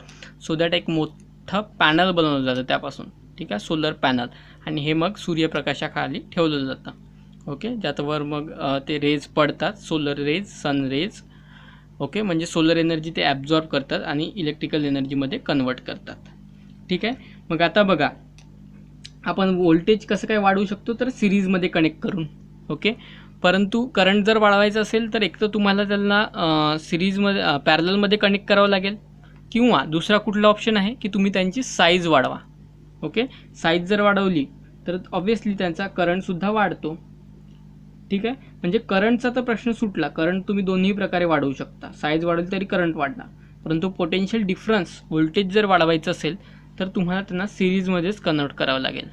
सो दॅट एक मोठं पॅनल बनवलं जातं त्यापासून. ठीक आहे, सोलर पॅनल, आणि हे मग सूर्यप्रकाशाखाली ठेवलं जातं. ओके, ज्याच्यावर मग ते रेज पडतात, solar rays, sun rays. Okay, म्हणजे सोलर एनर्जी ते ॲब्झॉर्ब करतात आणि इलेक्ट्रिकल एनर्जीमध्ये कन्वर्ट करतात. ठीक आहे, मग आता बघा आपण व्होल्टेज कसं काय वाढवू शकतो, तर सिरीजमध्ये कनेक्ट करून. ओके, परंतु करंट जर वाढवायचं असेल तर एक तर तुम्हाला त्यांना सिरीजमध्ये पॅरललमध्ये कनेक्ट करावं लागेल, किंवा दुसरा कुठला ऑप्शन आहे की तुम्ही त्यांची साईज वाढवा. ओके, साईज जर वाढवली तर ऑब्व्हियसली त्यांचा करंटसुद्धा वाढतो. ठीक आहे, म्हणजे करंटचा तर प्रश्न सुटला, करंट तुम्ही दोन्ही प्रकारे वाढवू शकता, साईज वाढवली तरी करंट वाढणार. परंतु पोटेन्शियल डिफरन्स व्होल्टेज जर वाढवायचं असेल तर तुम्हाला त्यांना सिरीजमध्येच कन्वर्ट करावं लागेल.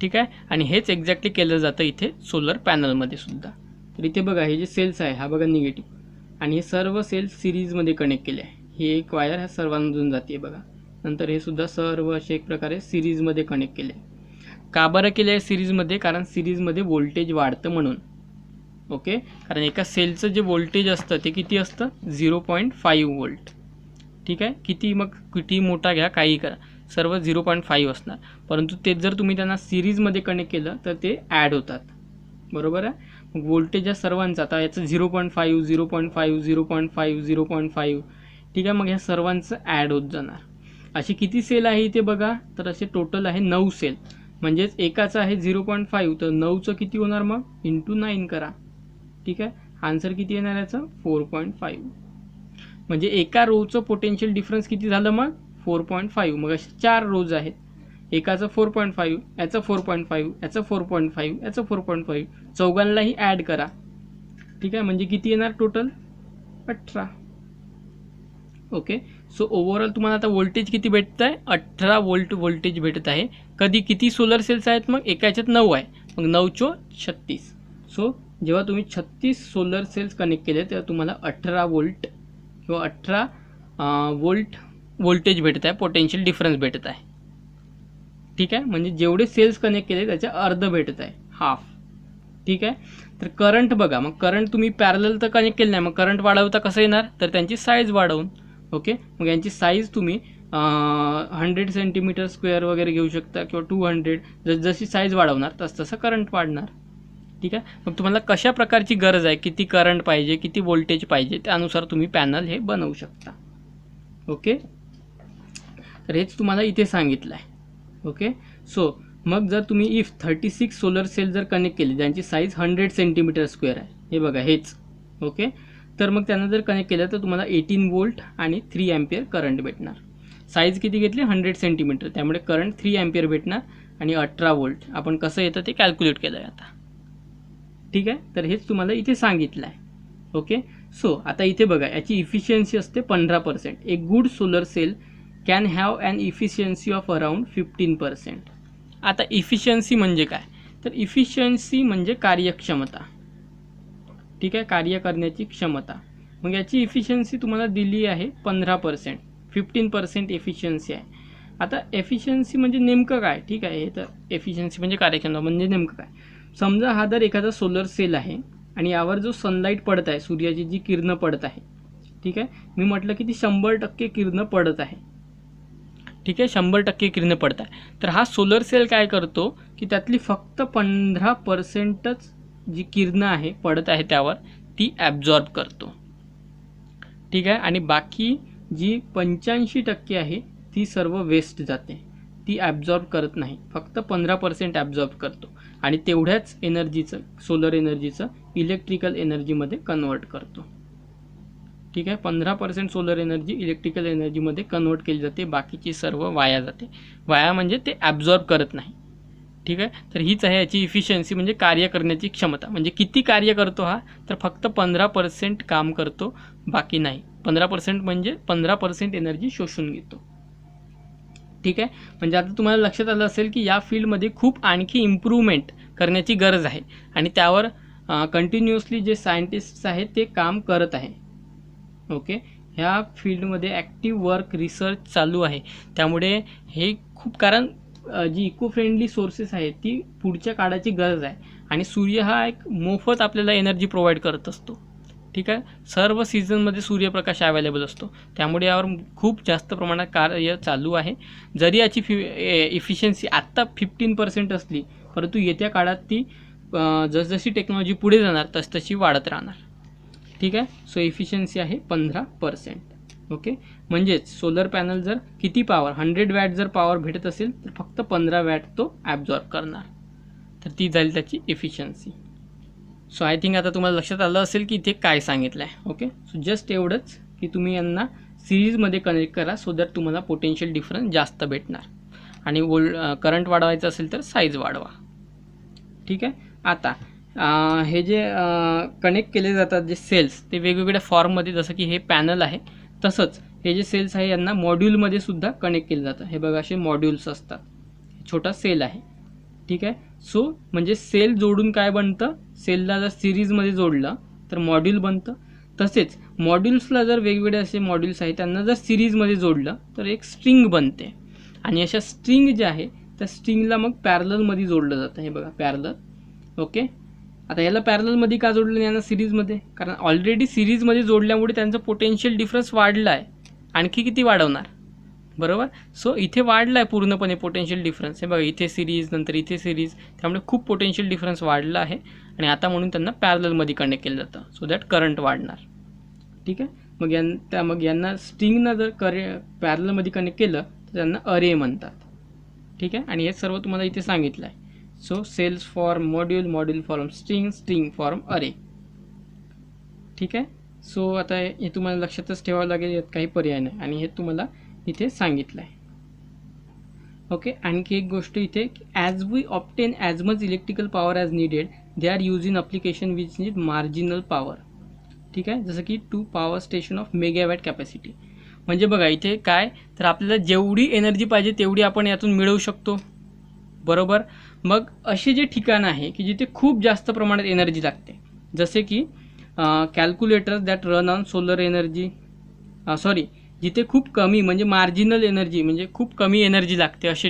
ठीक आहे, आणि हेच एक्झॅक्टली केलं जातं इथे सोलर पॅनलमध्ये सुद्धा. तर इथे बघा हे जे सेल्स आहे हा बघा निगेटिव्ह, आणि हे सर्व सेल्स सिरीजमध्ये कनेक्ट केले आहे. ही एक वायर ह्या सर्वांमधून जाते बघा. नंतर हे सुद्धा सर्व असे एक प्रकारे सिरीजमध्ये कनेक्ट केले. का बरं केलं आहे सिरीजमध्ये, कारण सिरीजमध्ये व्होल्टेज वाढतं म्हणून. ओके, कारण एका सेलचं जे व्होल्टेज असतं ते किती असतं, 0.5 वोल्ट. ठीक आहे, किती मोठा घ्या, काही करा, सर्व 0.5 असणार. परंतु ते जर तुम्ही त्यांना सिरीजमध्ये कनेक्ट केलं तर ते ॲड होतात. बरोबर आहे, मग व्होल्टेज या सर्वांचा, आता याचं 0.5 0.5 0.5 0.5. ठीक आहे, मग ह्या सर्वांचं ॲड होत जाणार. असे किती सेल आहे इथे बघा, तर असे टोटल आहे 9 सेल. म्हणजेच एकाचं आहे 0.5 तर 9चं किती होणार, मग इंटू 9 करा. ठीक आहे, आन्सर किती येणार याचं, 4.5. म्हणजे एका रोचं पोटेन्शियल डिफरन्स किती झालं, मग 4.5. मग असे 4 रोज आहेत, एकाचं 4.5, याचं 4.5, याचं 4.5, याचं 4.5, चौघांनाही ॲड करा. ठीक आहे, म्हणजे किती येणार टोटल, 18. ओके, सो ओव्हरऑल तुम्हाला आता व्होल्टेज किती भेटत आहे, 18 वोल्ट व्होल्टेज भेटत आहे. किती सोलर सेल्स आहेत, मग एका याच्यात 9 आहे, मग 9 × 36. सो जेव्हा तुम्ही 36 सोलर सेल्स कनेक्ट केले तेव्हा तुम्हाला 18 वोल्ट किंवा 18 वोल्ट व्होल्टेज भेटत आहे, पोटेन्शियल डिफरन्स भेटत आहे. ठीक आहे, म्हणजे जेवढे सेल्स कनेक्ट केले त्याच्या अर्ध भेटत आहे, हाफ. ठीक आहे, तर करंट बघा, मग करंट तुम्ही पॅरलल तर कनेक्ट केलं नाही, मग करंट वाढवता कसं येणार, तर त्यांची साईज वाढवून. ओके, मग यांची साईज तुम्ही 100 सेंटीमीटर स्क्वेअर वगैरे घेऊ शकता किंवा 200, जशी साईज वाढवणार तसं करंट वाढणार. ठीक आहे. मग तुम्हाला कशा प्रकारची गरज आहे, किती करंट पाहिजे, किती व्होल्टेज पाहिजे, त्यानुसार तुम्ही पॅनल हे बनवू शकता. ओके, तर हेच तुम्हाला इथे सांगितलं आहे. ओके, सो मग जर तुम्ही इफ 36 सोलर सेल जर कनेक्ट केले ज्यांची साईज 100 सेंटीमीटर स्क्वेअर आहे, हे बघा हेच. ओके, तर मग त्यांना जर कनेक्ट केलं तर तुम्हाला 18 वोल्ट आणि 3 अँपिअर करंट भेटणार. साईज किती घेतली, 100 सेंटीमीटर, त्यामुळे करंट 3 अँपिअर भेटणार आणि 18 वोल्ट. आपण कसं येतं ते कॅल्क्युलेट केलं आहे आता. ठीक आहे, तर हेच तुम्हाला इथे सांगितलं आहे. ओके, सो आता इथे बघा याची इफिशियन्सी असते 15%. A good solar cell can have an efficiency of around 15%. आता इफिशियन्सी म्हणजे काय, तर इफिशियन्सी म्हणजे कार्यक्षमता. ठीक आहे, कार्य करण्याची क्षमता. मग याची इफिशियन्सी तुम्हाला दिली आहे 15%. 15% एफिशियन्सी आहे. आता एफिशियन्सी म्हणजे नेमकं काय, ठीक आहे, हे तर एफिशियन्सी म्हणजे कार्यक्षमता म्हणजे नेमकं काय. समजा हा जर एखादा सोलर सेल आहे आणि यावर जो सनलाईट पडत आहे, सूर्याची जी किरणं पडत आहे, ठीक आहे, मी म्हटलं की ती 100% किरणं पडत आहे. ठीक आहे, 100% किरणं पडत आहे. तर हा सोलर सेल काय करतो की त्यातली फक्त 15%च जी किरणं आहे पडत आहे त्यावर ती ॲब्झॉर्ब करतो. ठीक आहे, आणि बाकी जी 85% आहे ती सर्व वेस्ट जाते, ती ॲब्झॉर्ब करत नाही, फक्त 15% ॲब्झॉर्ब करतो आणि तेवढ्याच एनर्जीचं, सोलर एनर्जीचं इलेक्ट्रिकल एनर्जीमध्ये कन्वर्ट करतो. ठीक आहे, 15% सोलर एनर्जी इलेक्ट्रिकल एनर्जीमध्ये कन्वर्ट केली जाते, बाकीची सर्व वाया जाते. वाया म्हणजे ते ॲब्झॉर्ब करत नाही. ठीक आहे, तर हीच आहे याची इफिशियन्सी म्हणजे कार्य करण्याची क्षमता. म्हणजे किती कार्य करतो हा, तर फक्त 15% काम करतो, बाकी नाही. 15% म्हणजे 15% एनर्जी शोषून घेतो. ठीक आहे, म्हणजे आता तुम्हाला लक्षात आलं असेल की या फील्डमध्ये खूप आणखी इम्प्रूव्हमेंट करण्याची गरज आहे आणि त्यावर कंटिन्युअसली जे सायंटिस्ट्स आहेत ते काम करत आहे. ओके, ह्या फील्डमध्ये ॲक्टिव्ह वर्क रिसर्च चालू आहे. त्यामुळे हे खूप, कारण जी इको फ्रेंडली सोर्सेस आहेत ती पुढच्या काळाची गरज आहे आणि सूर्य हा एक मोफत आपल्याला एनर्जी प्रोव्हाइड करत असतो. ठीक आहे, सर्व सीझनमध्ये सूर्यप्रकाश अवेलेबल असतो, त्यामुळे यावर खूप जास्त प्रमाणात कार्य चालू आहे. जरी याची इफिशियन्सी आत्ता 15% असली, परंतु येत्या काळात ती जसजशी टेक्नॉलॉजी पुढे जाणार तसतशी वाढत राहणार. ठीक आहे, सो इफिशियन्सी आहे 15%. ओके, म्हणजेच सोलर पॅनल जर किती पॉवर 100 वॅट जर पॉवर भेटत असेल तर फक्त 15 वॅट तो ॲब्झॉर्ब करणार. तर ती झाली त्याची इफिशियन्सी. सो आय थिंक आता तुम्हाला लक्षात आलं असेल की इथे काय सांगितलं आहे. ओके, सो जस्ट एवढंच की तुम्ही यांना सिरीजमध्ये कनेक्ट करा सो दॅट तुम्हाला पोटेन्शियल डिफरन्स जास्त भेटणार आणि करंट वाढवायचं असेल तर साईज वाढवा. ठीक आहे, आता हे जे कनेक्ट केले जातात जे सेल्स ते वेगवेगळ्या फॉर्ममध्ये, जसं की हे पॅनल आहे तसंच हे जे सेल्स आहे यांना मॉड्यूलमध्ये सुद्धा कनेक्ट केलं जातं. हे बघा असे मॉड्यूल्स असतात, छोटा सेल आहे. ठीक आहे, सो म्हणजे सेल जोडून काय बनतं, सेलला जर सिरीजमध्ये जोडलं तर मॉड्यूल बनतं. तसेच मॉड्यूल्सला जर वेगवेगळे असे मॉड्यूल्स आहेत त्यांना जर सिरीजमध्ये जोडलं तर एक स्ट्रिंग बनते आणि अशा स्ट्रिंग जे आहे त्या स्ट्रिंगला मग पॅरललमध्ये जोडलं जातं. हे बघा पॅरलल. ओके, आता याला पॅरललमध्ये का जोडलं यांना सिरीजमध्ये, कारण ऑलरेडी सिरीजमध्ये जोडल्यामुळे त्यांचं पोटेन्शियल डिफरन्स वाढला आहे. आणखी किती वाढवणार, बरोबर. सो इथे वाढला आहे पूर्णपणे पोटेन्शियल डिफरन्स. हे बघा इथे सिरीज, नंतर इथे सिरीज, त्यामुळे खूप पोटेन्शियल डिफरन्स वाढला आहे आणि आता म्हणून त्यांना पॅरललमध्ये कनेक्ट केलं जातं सो दॅट करंट वाढणार. ठीक आहे, मग यांना स्ट्रिंगनं जर पॅरललमध्ये कनेक्ट केलं तर त्यांना अरे म्हणतात. ठीक आहे, आणि हे सर्व तुम्हाला इथे सांगितलं आहे. So cells form module, module form string, string form array. ठीक आहे, सो आता हे तुम्हाला लक्षातच ठेवावं लागेल, यात काही पर्याय नाही आणि हे तुम्हाला इथे सांगितलं आहे. ओके, आणखी एक गोष्ट इथे, as we obtain as much electrical power as needed they are use in application which need marginal power. ठीक आहे, जसं की 2 power station of megawatt capacity. म्हणजे बघा इथे काय, तर आपल्याला जेवढी एनर्जी पाहिजे तेवढी आपण यातून मिळवू शकतो, बरोबर. मग असे जे ठिकाणं आहे की जिथे खूप जास्त प्रमाणात एनर्जी लागते, जसे की calculators that run on solar energy, जिथे खूप कमी म्हणजे मार्जिनल एनर्जी म्हणजे खूप कमी एनर्जी लागते असे.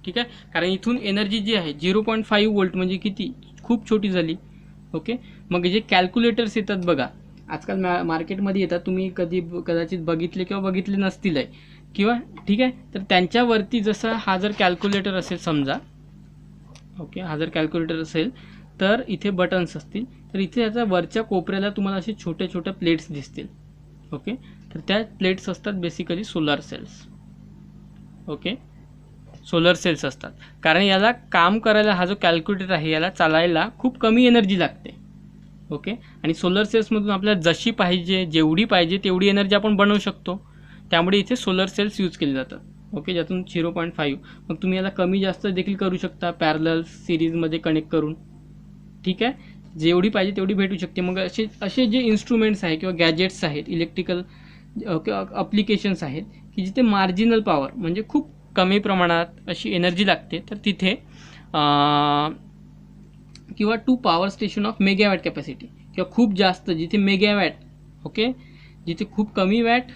ठीक आहे, कारण इथून एनर्जी जी आहे 0.5 वोल्ट म्हणजे किती, खूप छोटी झाली. ओके, मग जे कॅल्क्युलेटर्स येतात बघा, आजकाल मार्केटमध्ये येतात, तुम्ही कदाचित बघितले किंवा बघितले नसतील आहे किंवा ठीक आहे. तर त्यांच्यावरती जसा हा जर कॅल्क्युलेटर असेल समजा, ओके, हा जर कॅल्क्युलेटर असेल तर इथे बटन्स असतील, तर इथे याचा वरच्या कोपऱ्याला तुम्हाला असे छोट्या छोट्या प्लेट्स दिसतील. ओके, तर त्या प्लेट्स असतात basically solar cells. Okay, solar cells असतात, कारण याला काम करायला हा जो कॅल्क्युलेटर आहे याला चालायला खूप कमी एनर्जी लागते. ओके, आणि सोलर सेल्समधून आपल्याला जशी पाहिजे जेवढी पाहिजे तेवढी एनर्जी आपण बनवू शकतो. त्यामुळे इथे सोलर सेल्स यूज केले जातात. ओके, ज्यातून 0.5, मग तुम्ही याला कमी जास्त देखील करू शकता पॅरलल सिरीजमध्ये कनेक्ट करून. ठीक आहे, जेवढी पाहिजे तेवढी भेटू शकते. मग असे जे इन्स्ट्रुमेंट्स आहेत किंवा गॅजेट्स आहेत, इलेक्ट्रिकल ॲप्लिकेशन्स आहेत की जिथे मार्जिनल पॉवर म्हणजे खूप कमी प्रमाणात अशी एनर्जी लागते, तर तिथे किंवा two power station of megawatt capacity किंवा खूप जास्त जिथे मेगावॅट, ओके, जिथे खूप कमी वॅट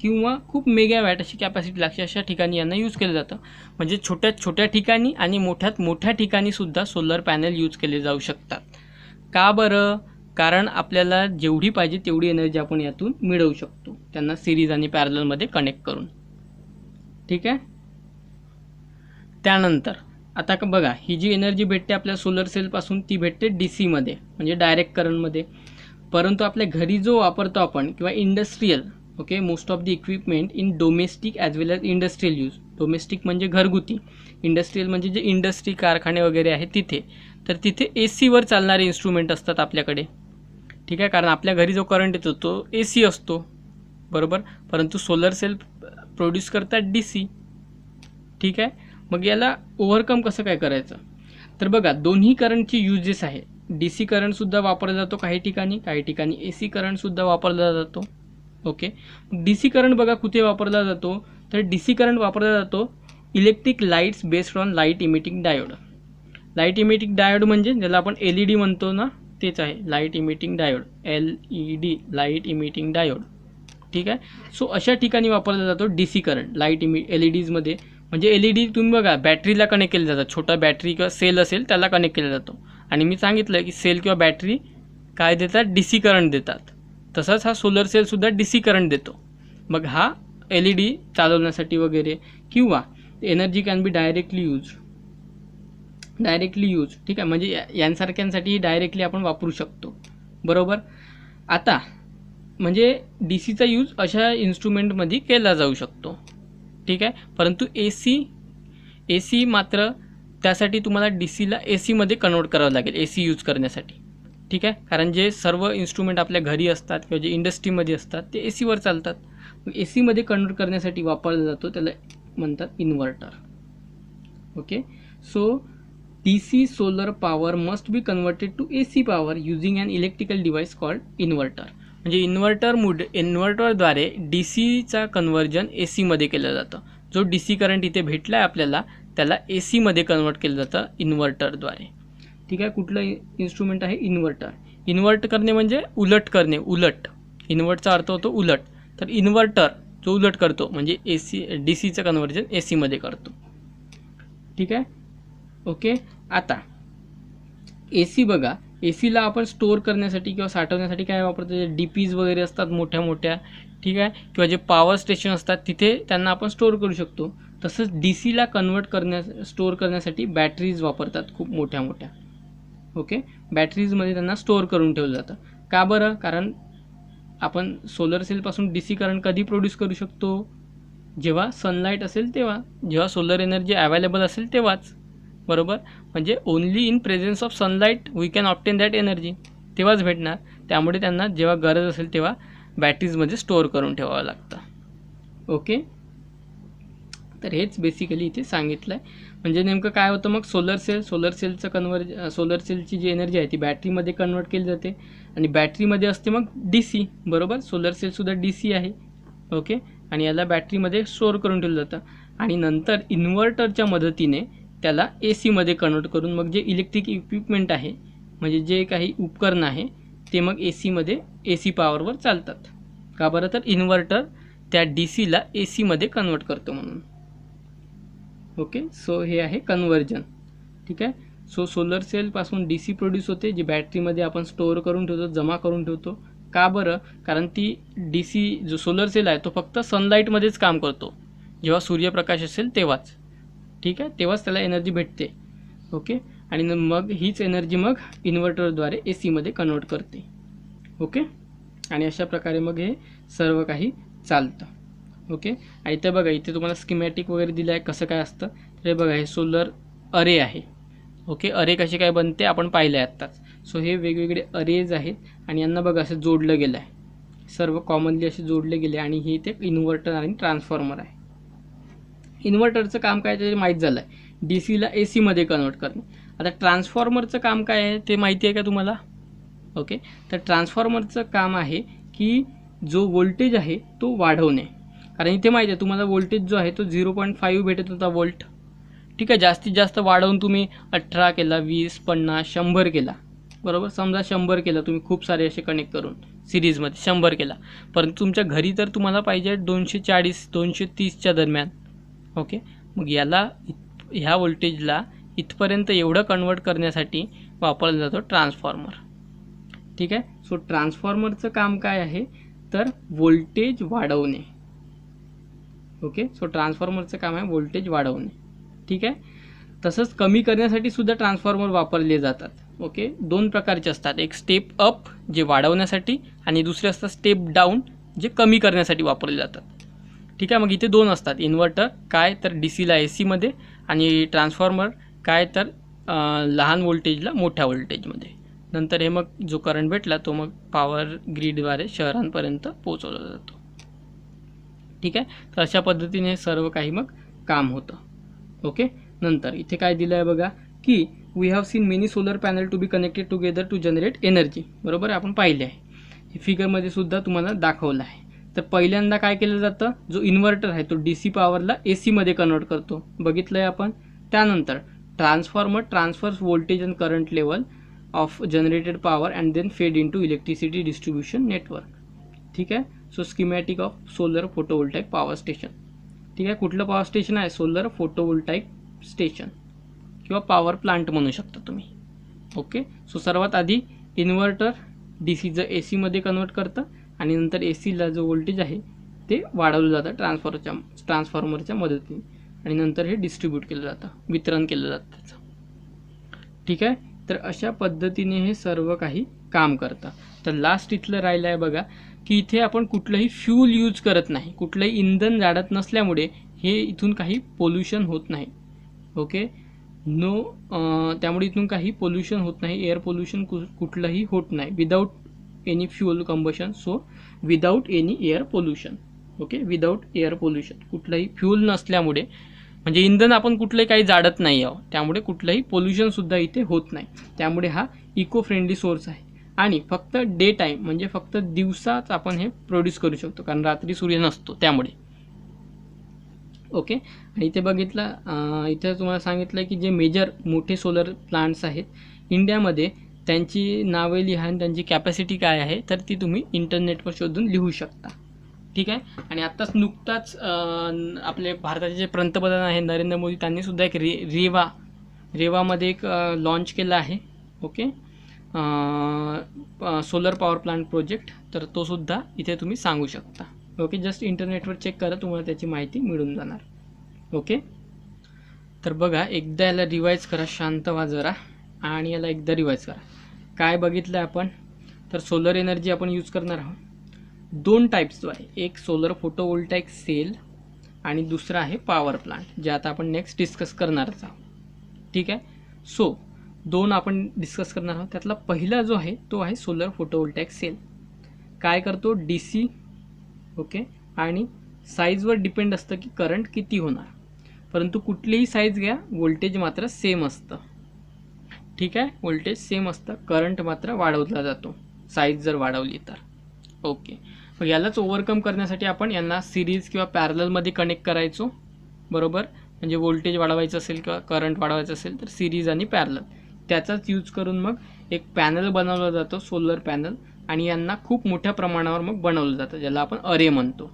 किंवा खूप मेगावॅट अशी कॅपॅसिटी लागते अशा ठिकाणी यांना यूज केलं जातं. म्हणजे छोट्यात छोट्या ठिकाणी आणि मोठ्यात मोठ्या ठिकाणी सुद्धा सोलर पॅनल यूज केले जाऊ शकतात. का बरं? कारण आपल्याला जेवढी पाहिजे तेवढी एनर्जी आपण यातून मिळवू शकतो त्यांना सिरीज आणि पॅरललमध्ये कनेक्ट करून. ठीक आहे, त्यानंतर आता बघा, ही जी एनर्जी भेटते आपल्या सोलर सेलपासून ती भेटते DC मध्ये म्हणजे डायरेक्ट करंटमध्ये. परंतु आपल्या घरी जो वापरतो आपण किंवा industrial, okay, most of the equipment in domestic as well as industrial use. Domestic म्हणजे घरगुती, इंडस्ट्रियल म्हणजे जे इंडस्ट्री कारखाने वगैरे आहेत तिथे, तर तिथे AC वर चालणारे इन्स्ट्रुमेंट असतात आपल्याकडे. ठीक आहे, कारण आपल्या घरी जो करंट येतो तो AC असतो, बरोबर. परंतु सोलर सेल प्रोड्यूस करतात DC. ठीक आहे, मग याला ओव्हरकम कसं काय करायचं? तर बघा, दोन्ही करंटचे युजेस आहे. DC करंटसुद्धा वापरला जातो काही ठिकाणी AC करंटसुद्धा वापरला जातो. ओके, DC करंट बघा कुठे वापरला जातो, तर DC करंट वापरला जातो electric lights based on light emitting diode. Light emitting diode म्हणजे ज्याला आपण LED म्हणतो ना, तेच आहे light emitting diode, LED, light emitting diode. ठीक आहे, सो अशा ठिकाणी वापरला जातो DC करंट लाईट LEDजमध्ये. म्हणजे LED तुम्ही बघा बॅटरीला कनेक्ट केलं जातं, छोटा बॅटरी किंवा सेल असेल त्याला कनेक्ट केला जातो. आणि मी सांगितलं की सेल किंवा बॅटरी काय देतात, DC करंट देतात. तसंच हा सोलर सेलसुद्धा DC करंट देतो. मग हा LED चालवण्यासाठी वगैरे किंवा energy can be directly use. ठीक आहे, म्हणजे यांसारख्यांसाठी डायरेक्टली आपण वापरू शकतो, बरोबर. आता म्हणजे DCचा यूज अशा इन्स्ट्रुमेंटमध्ये केला जाऊ शकतो. ठीक आहे, परंतु AC मात्र त्यासाठी तुम्हाला DCला AC कन्वर्ट करावं लागेल AC यूज करण्यासाठी. ठीक आहे, कारण जे सर्व इन्स्ट्रुमेंट आपल्या घरी असतात किंवा जे इंडस्ट्रीमध्ये असतात ते AC चालतात. मग AC कन्वर्ट करण्यासाठी वापरला जातो, त्याला म्हणतात inverter. Okay, so DC solar power must be converted to AC power using an electrical device called inverter. म्हणजे इन्व्हर्टरद्वारे DCचा कन्व्हर्जन AC केलं जातं. जो DC करंट इथे भेटला आहे आपल्याला त्याला AC कन्वर्ट केलं जातं इन्व्हर्टरद्वारे. ठीक आहे, कुठलं इन्स्ट्रुमेंट आहे इन्व्हर्टर. इन्व्हर्ट करणे म्हणजे उलट करणे, उलट. इन्व्हर्टचा अर्थ होतो उलट. तर इन्व्हर्टर जो उलट करतो म्हणजे DCचं कन्व्हर्जन AC करतो. ठीक आहे, ओके. आता AC बघा, ACला आपण स्टोअर करण्यासाठी किंवा साठवण्यासाठी काय वापरतो, DPs वगैरे असतात मोठ्या मोठ्या. ठीक आहे, किंवा जे पॉवर स्टेशन असतात तिथे त्यांना आपण स्टोअर करू शकतो. तसंच DCला स्टोअर करण्यासाठी बॅटरीज वापरतात खूप मोठ्या मोठ्या. ओके, बॅटरीजमध्ये त्यांना स्टोअर करून ठेवलं जातं. का बरं? कारण आपण सोलर सेलपासून DC करंट कधी प्रोड्यूस करू शकतो, जेव्हा सनलाईट असेल तेव्हा, जेव्हा सोलर एनर्जी अवेलेबल असेल तेव्हाच, बरोबर. म्हणजे only in presence of sunlight we can obtain that energy, तेव्हाच भेटणार. त्यामुळे त्यांना जेव्हा गरज असेल तेव्हा बॅटरीजमध्ये स्टोअर करून ठेवावं लागतं. ओके, तर हेच बेसिकली इथे सांगितलं आहे. म्हणजे नेमकं काय होतं मग, सोलर सेलची जी एनर्जी आहे ती बॅटरीमध्ये कन्वर्ट केली जाते आणि बॅटरीमध्ये असते मग DC, बरोबर. सोलर सेलसुद्धा DC आहे. ओके, आणि याला बॅटरीमध्ये स्टोअर करून ठेवलं जातं आणि नंतर इन्व्हर्टरच्या मदतीने त्याला AC कन्वर्ट करून मग जे इलेक्ट्रिक इक्विपमेंट आहे म्हणजे जे काही उपकरण आहे ते मग AC पॉवरवर चालतात. का बरं? तर इन्व्हर्टर त्या DCला AC कन्वर्ट करतो म्हणून. ओके, सो हे आहे कन्वर्जन. ठीक आहे, सो सोलर सेलपासून DC प्रोड्यूस होते, जे बॅटरीमध्ये आपण स्टोअर करून ठेवतो, जमा करून ठेवतो. का बरं? कारण ती DC जो सोलर सेल आहे तो फक्त सनलाईटमध्येच काम करतो, जेव्हा सूर्यप्रकाश असेल तेव्हाच, ठीक आहे, तेव्हाच त्याला एनर्जी भेटते. ओके, आणि मग हीच एनर्जी मग इन्व्हर्टरद्वारे AC मध्ये कन्वर्ट करते. ओके, आणि अशा प्रकारे मग हे सर्व काही चालतं. ओके, आणि इथे बघा, इथे तुम्हाला स्कीमॅटिक वगैरे दिलं आहे कसं काय असतं. तर हे बघा, हे सोलर अरे आहे. ओके, अरे कसे काय बनते आपण पाहिलं आहे आत्ताच. सो हे वेगवेगळे अरेज आहेत आणि यांना बघा असं जोडलं गेलं आहे, सर्व कॉमनली असे जोडले गेले. आणि हे ते इन्व्हर्टर आणि ट्रान्सफॉर्मर आहे. इन्व्हर्टरचं काम काय ते माहीत झालं आहे, DCला AC मध्ये कन्वर्ट करणे. आता ट्रान्सफॉर्मरचं काम काय आहे ते माहिती आहे का तुम्हाला? ओके, तर ट्रान्सफॉर्मरचं काम आहे की जो व्होल्टेज आहे तो वाढवणे. कारण इथे माहिती आहे तुम्हाला व्होल्टेज जो आहे तो 0.5 भेटत होता वोल्ट, ठीक आहे. जास्तीत जास्त वाढवून तुम्ही 18 केला, 20, 50, 100 केला, बरोबर. समजा 100 केला तुम्ही, खूप सारे असे कनेक्ट करून सिरीजमध्ये 100 केला. परंतु तुमच्या घरी तर तुम्हाला पाहिजे 240, 230च्या दरम्यान. ओके, मग याला ह्या व्होल्टेजला इथपर्यंत एवढं कन्वर्ट करण्यासाठी वापरला जातो ट्रान्सफॉर्मर, ठीक आहे. सो ट्रान्सफॉर्मरचं काम काय आहे तर व्होल्टेज वाढवणे. ओके, सो ट्रान्सफॉर्मरचं काम आहे व्होल्टेज वाढवणे, ठीक आहे. तसंच कमी करण्यासाठी सुद्धा ट्रान्सफॉर्मर वापरले जातात. ओके, दोन प्रकारचे असतात, एक स्टेप अप जे वाढवण्यासाठी आणि दुसरे असतात स्टेप डाऊन जे कमी करण्यासाठी वापरले जातात, ठीक आहे. मग इथे दोन असतात, इन्व्हर्टर काय तर DCला AC मध्ये, आणि ट्रान्सफॉर्मर काय तर लहान व्होल्टेजला मोठ्या व्होल्टेजमध्ये. नंतर हे मग जो करंट भेटला तो मग पॉवर ग्रीडद्वारे शहरांपर्यंत पोहोचवला जातो, ठीक आहे. तर अशा पद्धतीने सर्व काही मग काम होतं. ओके, नंतर इथे काय दिलं आहे बघा की we have seen many solar panel to be connected together to generate energy, बरोबर आहे, आपण पाहिले आहे. हे फिगरमध्ये सुद्धा तुम्हाला दाखवलं आहे. तर पहिल्यांदा काय केलं जातं, जो इन्व्हर्टर आहे तो DC पॉवरला AC मध्ये कन्वर्ट करतो, बघितलं आहे आपण. त्यानंतर transformer transfers voltage and current level of generated power and then fed into electricity distribution network, ठीक आहे. So schematic of solar photovoltaic power station, ठीक आहे. कुठलं पॉवर स्टेशन आहे? सोलर फोटोवोल्टाईक स्टेशन किंवा पॉवर प्लांट म्हणू शकता तुम्ही. ओके, सो सर्वात आधी इन्व्हर्टर DCचं AC मध्ये कन्वर्ट करतं आणि नंतर ACला जो व्होल्टेज आहे ते वाढवलं जातं ट्रान्सफॉर्मरच्या मदतीने, आणि नंतर हे डिस्ट्रीब्यूट केलं जातं, वितरण केलं जातं त्याचं, ठीक आहे. तर अशा पद्धतीने हे सर्व काही काम करतं. तर लास्ट इथलं राहिलं आहे बघा की इथे आपण कुठलंही फ्यूल यूज करत नाही, कुठलंही इंधन जाळत नसल्यामुळे हे इथून काही पोल्युशन होत नाही. ओके, त्यामुळे इथून काही पोल्युशन होत नाही, एअर पोल्युशन कुठलंही होत नाही, without any fuel combustion. So without any air pollution. Okay, without air pollution, कुठलंही फ्यूल नसल्यामुळे, म्हणजे इंधन आपण कुठलंही काही जाळत नाही आहोत, त्यामुळे कुठलंही पोल्युशनसुद्धा इथे होत नाही. त्यामुळे हा इको फ्रेंडली सोर्स आहे. आणि फक्त डे टाईम म्हणजे फक्त दिवसाच आपण हे प्रोड्यूस करू शकतो, कारण रात्री सूर्य नसतो त्यामुळे. ओके, आणि इथे बघितलं, इथे तुम्हाला सांगितलं की जे मेजर मोठे सोलर प्लांट्स आहेत इंडियामध्ये त्यांची नावे लिहा आणि त्यांची कॅपॅसिटी काय आहे तर ती तुम्ही इंटरनेटवर शोधून लिहू शकता, ठीक आहे. आणि आत्ताच नुकताच आपले भारताचे जे पंतप्रधान आहे नरेंद्र मोदी त्यांनीसुद्धा एक रेवामध्ये एक लॉन्च केला आहे. Okay, solar power plant project, तर तो सुद्धा इथे तुम्ही सांगू शकता. ओके, जस्ट इंटरनेटवर चेक करा, तुम्हाला त्याची माहिती मिळून जाणार. ओके, तर बघा, एकदा याला रिवाईज करा, शांत व्हा जरा, आणि याला एकदा रिवाईज करा. काय बघितलं आपण तर सोलर एनर्जी आपण यूज करणार आहोत. दोन टाईप्सचं आहे, एक सोलर फोटोवोल्टाईक सेल आणि दुसरा आहे पॉवर प्लांट, जे आता आपण नेक्स्ट डिस्कस करणारच आहोत, ठीक आहे. सो दोन आपण डिस्कस करणार आहोत. त्यातला पहिला जो आहे तो आहे सोलर फोटोवोल्टाईक सेल. काय करतो? DC. ओके, आणि साईजवर डिपेंड असतं की करंट किती होणार, परंतु कुठलीही साईज घ्या व्होल्टेज मात्र सेम असतं, ठीक आहे. व्होल्टेज सेम असतं, करंट मात्र वाढवला जातो साईज जर वाढवली तर. ओके, मग यालाच ओव्हरकम करण्यासाठी आपण यांना सिरीज किंवा पॅरललमध्ये कनेक्ट करायचो, बरोबर. म्हणजे व्होल्टेज वाढवायचं असेल किंवा करंट वाढवायचं असेल तर सिरीज आणि पॅरलल त्याचाच यूज करून मग एक पॅनल बनवला जातो, सोलर पॅनल, आणि यांना खूप मोठ्या प्रमाणावर मग बनवलं जातं, ज्याला आपण अरे म्हणतो,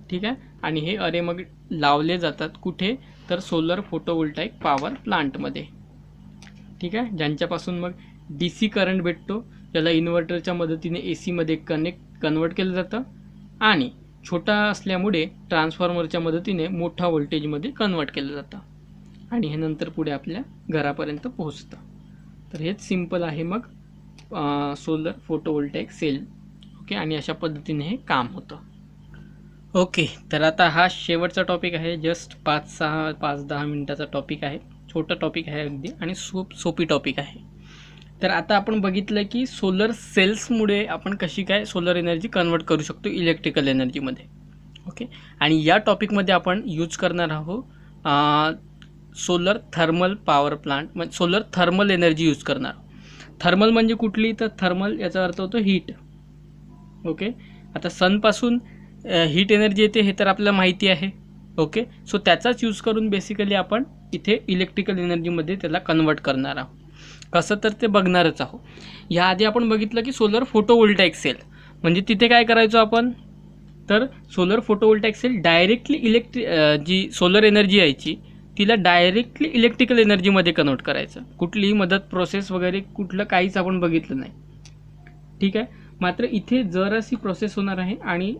ठीक आहे. आणि हे अरे मग लावले जातात कुठे तर सोलर फोटोवोल्टाईक पॉवर प्लांटमध्ये, ठीक आहे, ज्यांच्यापासून मग DC करंट भेटतो ज्याला इन्व्हर्टरच्या मदतीने AC मध्ये कन्वर्ट केलं जातं, आणि छोटा असल्यामुळे ट्रान्सफॉर्मरच्या मदतीने मोठा व्होल्टेजमध्ये कन्वर्ट केलं जातं, आणि हे नंतर पुढे आपल्या घरापर्यंत पोहोचतं. तर हेच सिंपल आहे मग सोलर फोटोवोल्टाईक सेल. ओके, आणि अशा पद्धतीने हे काम होतं. ओके, तर आता हा शेवटचा टॉपिक आहे. जस्ट 5-10 मिनिटाचा टॉपिक आहे. छोटा टॉपिक आहे अगदी, आणि सोपी टॉपिक आहे. तर आता आपण बघितलं की सोलर सेल्समुळे आपण कशी काय सोलर एनर्जी कन्वर्ट करू शकतो इलेक्ट्रिकल एनर्जीमध्ये. ओके, आणि या टॉपिकमध्ये आपण यूज करणार आहोत सोलर थर्मल पॉवर प्लांट, म्हणजे सोलर थर्मल एनर्जी यूज करणार. थर्मल म्हणजे कुठली, तर थर्मल याचा अर्थ होतो हीट. ओके, आता सनपासून हीट एनर्जी येते हे तर आपल्याला माहिती आहे. ओके, सो त्याचाच यूज करून बेसिकली आपण इथे इलेक्ट्रिकल एनर्जीमध्ये त्याला कन्वर्ट करणार आहोत. कसं तर ते बघणारच आहोत. याआधी आपण बघितलं की सोलर फोटोवोल्टाईक सेल म्हणजे तिथे काय करायचो आपण, तर सोलर फोटोवोल्टाईक सेल डायरेक्टली जी सोलर एनर्जी यायची तिला डायरेक्टली इलेक्ट्रिकल एनर्जीमध्ये कन्वर्ट करायचं. कुठलीही मदत प्रोसेस वगैरे कुठलं काहीच आपण बघितलं नाही. ठीक आहे, मात्र इथे जराशी प्रोसेस होणार आहे, आणि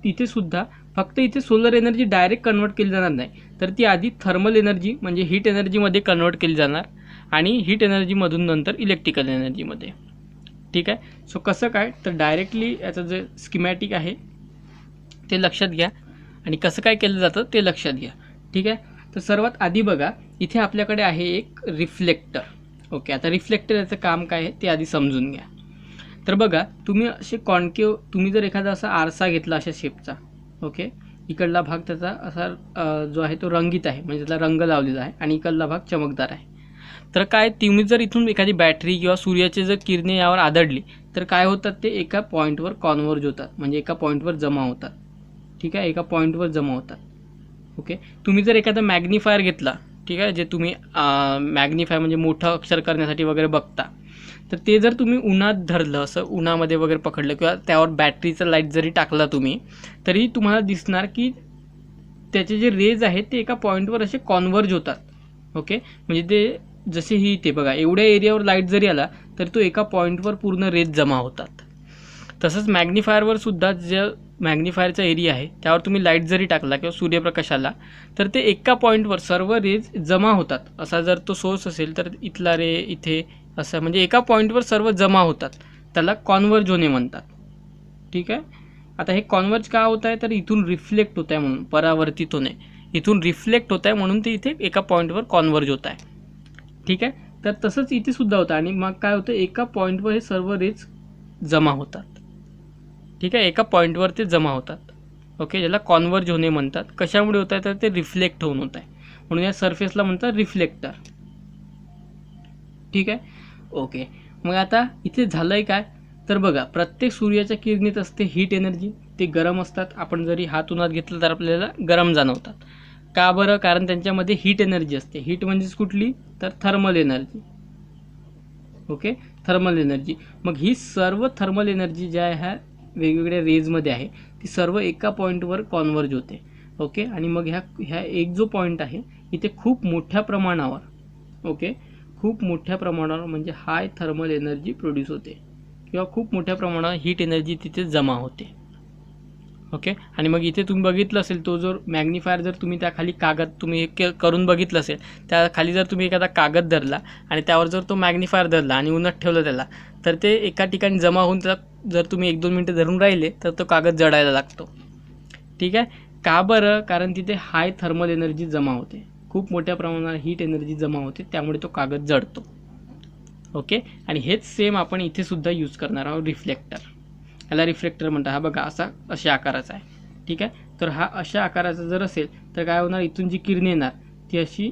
तिथे सुद्धा फक्त इथे सोलर एनर्जी डायरेक्ट कन्वर्ट केली जाणार नाही, तर ती आधी थर्मल एनर्जी म्हणजे हीट एनर्जीमध्ये कन्वर्ट केली जाणार, आणि हीट एनर्जीमधून नंतर इलेक्ट्रिकल एनर्जीमध्ये. ठीक आहे, सो कसं काय, तर डायरेक्टली याचं जे स्कीमॅटिक आहे ते लक्षात घ्या, आणि कसं काय केलं जातं ते लक्षात घ्या. ठीक आहे, तर सर्वात आधी बघा इथे आपल्याकडे आहे एक रिफ्लेक्टर. ओके, आता रिफ्लेक्टर याचं काम काय आहे ते आधी समजून घ्या. तर बघा तुम्ही असे तुम्ही जर एखादा असा आरसा घेतला अशा शेपचा, ओके, इकडला भाग त्याचा असा जो आहे तो रंगीत आहे, म्हणजे त्याला रंग लावलेला आहे, आणि इकडला भाग चमकदार आहे. तर काय, तुम्ही जर इथून एखादी बॅटरी किंवा सूर्याची जर किरणे यावर आदळली तर काय होतात, ते एका पॉईंटवर कॉन्व्हर्ज होतात, म्हणजे एका पॉईंटवर जमा होतात. ठीक आहे, एका पॉईंटवर जमा होतात. ओके, तुम्ही जर एखादा मॅग्निफायर घेतला, ठीक आहे, जे तुम्ही मॅग्निफाय म्हणजे मोठं अक्षर करण्यासाठी वगैरे बघता, तर ते जर तुम्ही उन्हात धरलं, असं उन्हामध्ये वगैरे पकडलं, किंवा त्यावर बॅटरीचा लाईट जरी टाकला तुम्ही, तरी तुम्हाला दिसणार की त्याचे जे रेज आहेत ते एका पॉईंटवर असे कॉन्व्हर्ज होतात. ओके, म्हणजे ते जसे ही ते बघा एवढ्या एरियावर लाईट जरी आला तर तो एका पॉईंटवर पूर्ण रेज जमा होतात. तसंच मॅग्निफायरवर सुद्धा जे मॅग्निफायरचा एरिया आहे त्यावर तुम्ही लाईट जरी टाकला किंवा सूर्यप्रकाश आला तर ते एका पॉईंटवर सर्व रेज जमा होतात. असा जर तो सोर्स असेल तर इथला रे इथे असं, म्हणजे एका पॉईंटवर सर्व जमा होतात, त्याला कॉन्व्हर्ज होणे म्हणतात. ठीक आहे, आता हे कॉन्व्हर्ज का होत आहे, तर इथून रिफ्लेक्ट होत आहे म्हणून, परावर्तित होणे, इथून रिफ्लेक्ट होत आहे म्हणून ते इथे एका पॉईंटवर कॉन्व्हर्ज होत आहे. ठीक आहे, तर तसंच इथे सुद्धा होतं, आणि मग काय होतं, एका पॉईंटवर हे सर्व रेज जमा होतात. ठीक आहे, एका पॉईंटवर ते जमा होतात. ओके, ज्याला कॉन्व्हर्ज होणे म्हणतात. कशामुळे होत आहे, तर ते रिफ्लेक्ट होऊन होत आहे, म्हणून या सरफेसला म्हणतात रिफ्लेक्टर. ठीक आहे, ओके, मग आता इथे झालं आहे काय, तर बघा प्रत्येक सूर्याच्या किरणीत असते हीट एनर्जी, ते गरम असतात. आपण जरी हात उन्हात घेतलं तर आपल्याला गरम जाणवतात. का बरं, कारण त्यांच्यामध्ये हीट एनर्जी असते. हीट म्हणजेच कुठली, तर thermal energy. Okay, thermal energy. मग ही सर्व थर्मल एनर्जी ज्या ह्या वेगवेगळ्या रेजमध्ये आहे ती सर्व एका पॉईंटवर कॉन्व्हर्ज होते. ओके, आणि मग ह्या एक जो पॉईंट आहे इथे खूप मोठ्या प्रमाणावर, ओके, खूप मोठ्या प्रमाणावर म्हणजे हाय थर्मल एनर्जी प्रोड्यूस होते, किंवा खूप मोठ्या प्रमाणावर हीट एनर्जी तिथे जमा होते. ओके, आणि मग इथे तुम्ही बघितलं असेल तो जो मॅग्निफायर, जर तुम्ही त्याखाली कागद तुम्ही करून बघितलं असेल, त्याखाली जर तुम्ही एखादा कागद धरला आणि त्यावर जर तो मॅग्निफायर धरला आणि उन्हात ठेवलं त्याला, तर ते एका ठिकाणी जमा होऊन त्याला जर तुम्ही 1-2 मिनटं धरून राहिले तर तो कागद जळायला लागतो. ठीक आहे, का बरं, कारण तिथे हाय थर्मल एनर्जी जमा होते, खूप मोठ्या प्रमाणात हीट एनर्जी जमा होते, त्यामुळे तो कागद जळतो. ओके, आणि हेच सेम आपण इथे सुद्धा यूज करणार आहोत, रिफ्लेक्टर. याला रिफ्लेक्टर म्हणतात. हा बघा अशा आकाराचा आहे. ठीक आहे, तर हा अशा आकाराचा जर असेल तर काय होणार, इथून जी किरणे येणार ती अशी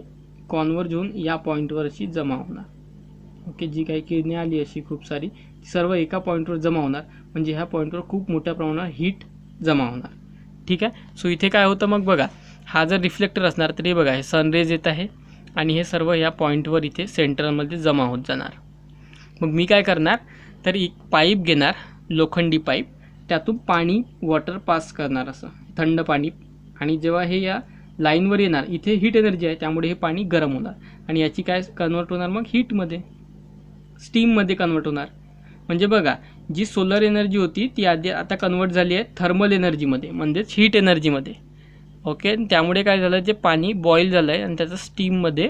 कॉन्व्हर्ज होऊन या पॉईंटवर अशी जमा होणार. ओके, जी काही किरणे आली अशी खूप सारी, ती सर्व एका पॉईंटवर जमा होणार, म्हणजे ह्या पॉईंटवर खूप मोठ्या प्रमाणात हीट जमा होणार. ठीक आहे, सो इथे काय होतं मग बघा, हा जर रिफ्लेक्टर असणार तर हे बघा, हे सनरेज येत आहे आणि हे सर्व या पॉईंटवर इथे सेंटरमध्ये जमा होत जाणार. मग मी काय करणार, तर एक पाईप घेणार, लोखंडी पाईप, त्यातून पाणी वॉटर पास करणार, असं थंड पाणी, आणि जेव्हा हे या लाईनवर येणार इथे हीट एनर्जी आहे त्यामुळे हे पाणी गरम होणार, आणि याची काय कन्वर्ट होणार मग हीटमध्ये, स्टीममध्ये कन्वर्ट होणार. म्हणजे बघा, जी सोलर एनर्जी होती ती आधी आता कन्वर्ट झाली आहे थर्मल एनर्जीमध्ये, म्हणजेच हीट एनर्जीमध्ये. ओके, त्यामुळे काय झालं, जे पाणी बॉईल झालं आहे आणि त्याचं स्टीममध्ये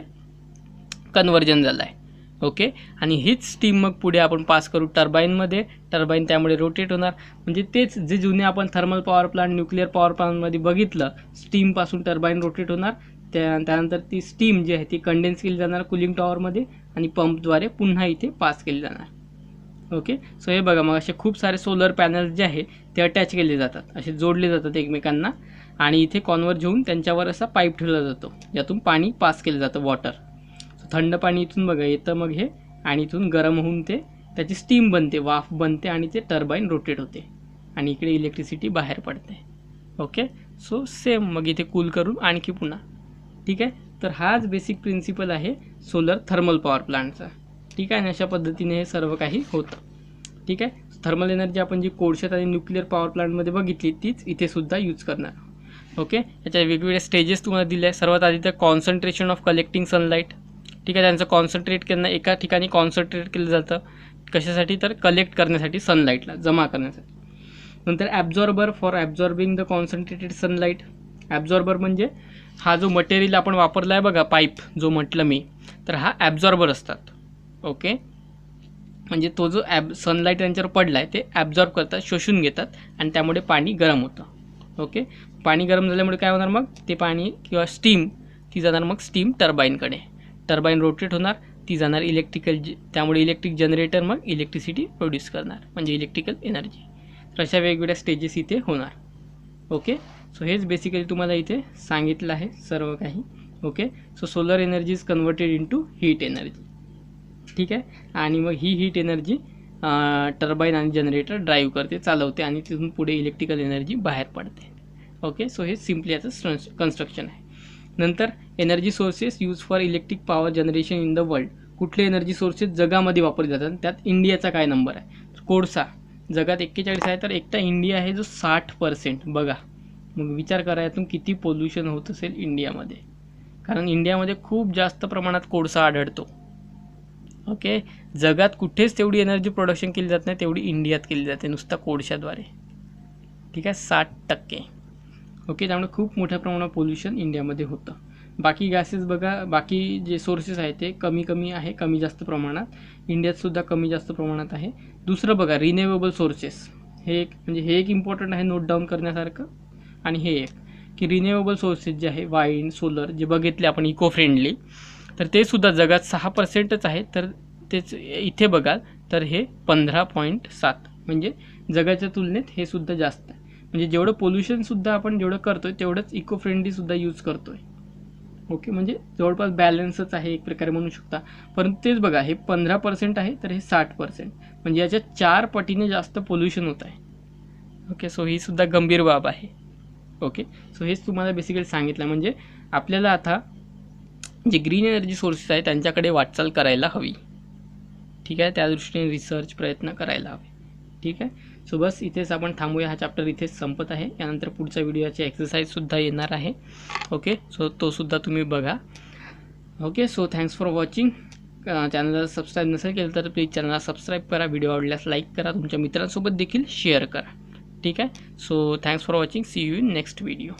कन्वर्जन झालं आहे. ओके, आणि हीच स्टीम मग पुढे आपण पास करू टर्बाईनमध्ये. टर्बाईन त्यामुळे रोटेट होणार. म्हणजे तेच जे जुने आपण thermal power plant, nuclear power प्लांटमध्ये बघितलं, स्टीमपासून टर्बाईन रोटेट होणार. त्यानंतर ती स्टीम जी आहे ती कंडेन्स केली जाणार कूलिंग टॉवरमध्ये आणि पंपद्वारे पुन्हा इथे पास केली जाणार. ओके, सो हे बघा, मग असे खूप सारे सोलर पॅनल्स जे आहे ते अटॅच केले जातात, असे जोडले जातात एकमेकांना, आणि इथे कॉन्व्हर्ज होऊन त्यांच्यावर असा पाईप ठेवला जातो ज्यातून पाणी पास केलं जातं, वॉटर. थंड पाणी इथून बघा येतं मग हे, आणि इथून गरम होऊन ते त्याची स्टीम बनते, वाफ बनते, आणि ते टर्बाईन रोटेट होते आणि इकडे इलेक्ट्रिसिटी बाहेर पडते. ओके, सो सेम मग इथे कूल करून आणखी पुन्हा. ठीक आहे, तर हाच बेसिक प्रिन्सिपल आहे सोलर थर्मल पॉवर प्लांटचा. ठीक आहे, आणि अशा पद्धतीने हे सर्व काही होतं. ठीक आहे, थर्मल एनर्जी आपण जी कोळशात आणि न्यूक्लिअर पॉवर प्लांटमध्ये बघितली तीच इथे सुद्धा यूज करणार. ओके, याच्या वेगवेगळ्या स्टेजेस तुम्हाला दिले आहे. सर्वात आधी तर कॉन्सन्ट्रेशन ऑफ कलेक्टिंग सनलाईट. ठीक आहे, त्यांचं कॉन्सन्ट्रेट करणं, एका ठिकाणी कॉन्सन्ट्रेट केलं जातं कशासाठी, तर कलेक्ट करण्यासाठी, सनलाईटला जमा करण्यासाठी. नंतर ॲब्झॉर्बर फॉर ॲब्झॉर्बिंग द कॉन्सन्ट्रेटेड सनलाईट. ॲब्झॉर्बर म्हणजे हा जो मटेरियल आपण वापरला आहे बघा, पाईप जो म्हटलं मी, तर हा ॲब्झॉर्बर असतात. ओके, म्हणजे तो जो सनलाईट त्यांच्यावर पडला आहे ते ॲब्झॉर्ब करतात, शोषून घेतात, आणि त्यामुळे पाणी गरम होतं. ओके, पाणी गरम झाल्यामुळे काय होणार, मग ते पाणी किंवा स्टीम ती जाणार मग स्टीम टर्बाईनकडे. टर्बाईन रोटेट होणार, ती जाणार इलेक्ट्रिकल, त्यामुळे इलेक्ट्रिक जनरेटर मग इलेक्ट्रिसिटी प्रोड्यूस करणार, म्हणजे इलेक्ट्रिकल एनर्जी. तर अशा वेगवेगळ्या स्टेजेस इथे होणार. ओके, सो हेच बेसिकली तुम्हाला इथे सांगितलं आहे सर्व काही. Okay, so solar energy is converted into heat energy. ठीक आहे, आणि मग ही हीट एनर्जी टर्बाईन आणि जनरेटर ड्राईव्ह करते, चालवते, आणि तिथून पुढे इलेक्ट्रिकल एनर्जी बाहेर पडते. ओके, सो हे सिम्पली याचं कन्स्ट्रक्शन आहे. नंतर energy sources use for electric power generation in the world. कुठले एनर्जी सोर्सेस जगामध्ये वापरले जातात, त्यात इंडियाचा काय नंबर आहे. कोळसा जगात 41 आहे, तर एकटा इंडिया आहे जो 60%. बघा, मग विचार करा यातून किती पोल्युशन होत असेल इंडियामध्ये, कारण इंडियामध्ये खूप जास्त प्रमाणात कोळसा आढळतो. ओके, जगात कुठेच तेवढी एनर्जी प्रोडक्शन केली जात नाही तेवढी इंडियात केली जाते, नुसता कोळशाद्वारे. ठीक आहे, 60%. ओके, त्यामुळे खूप मोठ्या प्रमाणात पोल्युशन इंडियामध्ये होतं. बाकी गॅसेस बघा, बाकी जे सोर्सेस आहेत ते कमी कमी आहे, कमी जास्त प्रमाणात. इंडियातसुद्धा कमी जास्त प्रमाणात आहे. दुसरं बघा, रिन्युएबल सोर्सेस. हे एक, म्हणजे हे एक इम्पॉर्टंट आहे नोट डाऊन करण्यासारखं. आणि हे एक की रिन्युएबल सोर्सेस जे आहे, वाईंड, सोलर, जे बघितले आपण इको फ्रेंडली, तर ते सुद्धा जगात 6%च आहे. तर तेच इथे बघाल तर हे 15.7, म्हणजे जगाच्या तुलनेत हे सुद्धा जास्त आहे. म्हणजे जेवढं पोल्युशनसुद्धा आपण जेवढं करतो आहे तेवढंच इको फ्रेंडलीसुद्धा यूज करतो आहे. ओके, म्हणजे जवळपास बॅलन्सच आहे एक प्रकारे म्हणू शकता. परंतु तेच बघा, हे 15% आहे, तर हे 60%, म्हणजे याच्या 4 पटीने जास्त पोल्युशन होत आहे. ओके, सो ही सुद्धा गंभीर बाब आहे. ओके, सो हेच तुम्हाला बेसिकली सांगितलं. म्हणजे आपल्याला आता जे ग्रीन एनर्जी सोर्सेस आहेत त्यांच्याकडे वाटचाल करायला हवी. ठीक आहे, त्या दृष्टीने रिसर्च प्रयत्न करायला हवे. ठीक आहे, सो बस इथेच आपण थांबूया. हा चॅप्टर इथेच संपत आहे. यानंतर पुढचा व्हिडिओची एक्सरसाइजसुद्धा येणार आहे. ओके, सो तोसुद्धा तुम्ही बघा. Okay, so thanks for watching. चॅनलला सबस्क्राईब नसेल केलं तर प्लीज चॅनलला सबस्क्राईब करा. व्हिडिओ आवडल्यास लाईक करा, तुमच्या मित्रांसोबत देखील शेअर करा. ठीक आहे, so thanks for watching. See you in next video.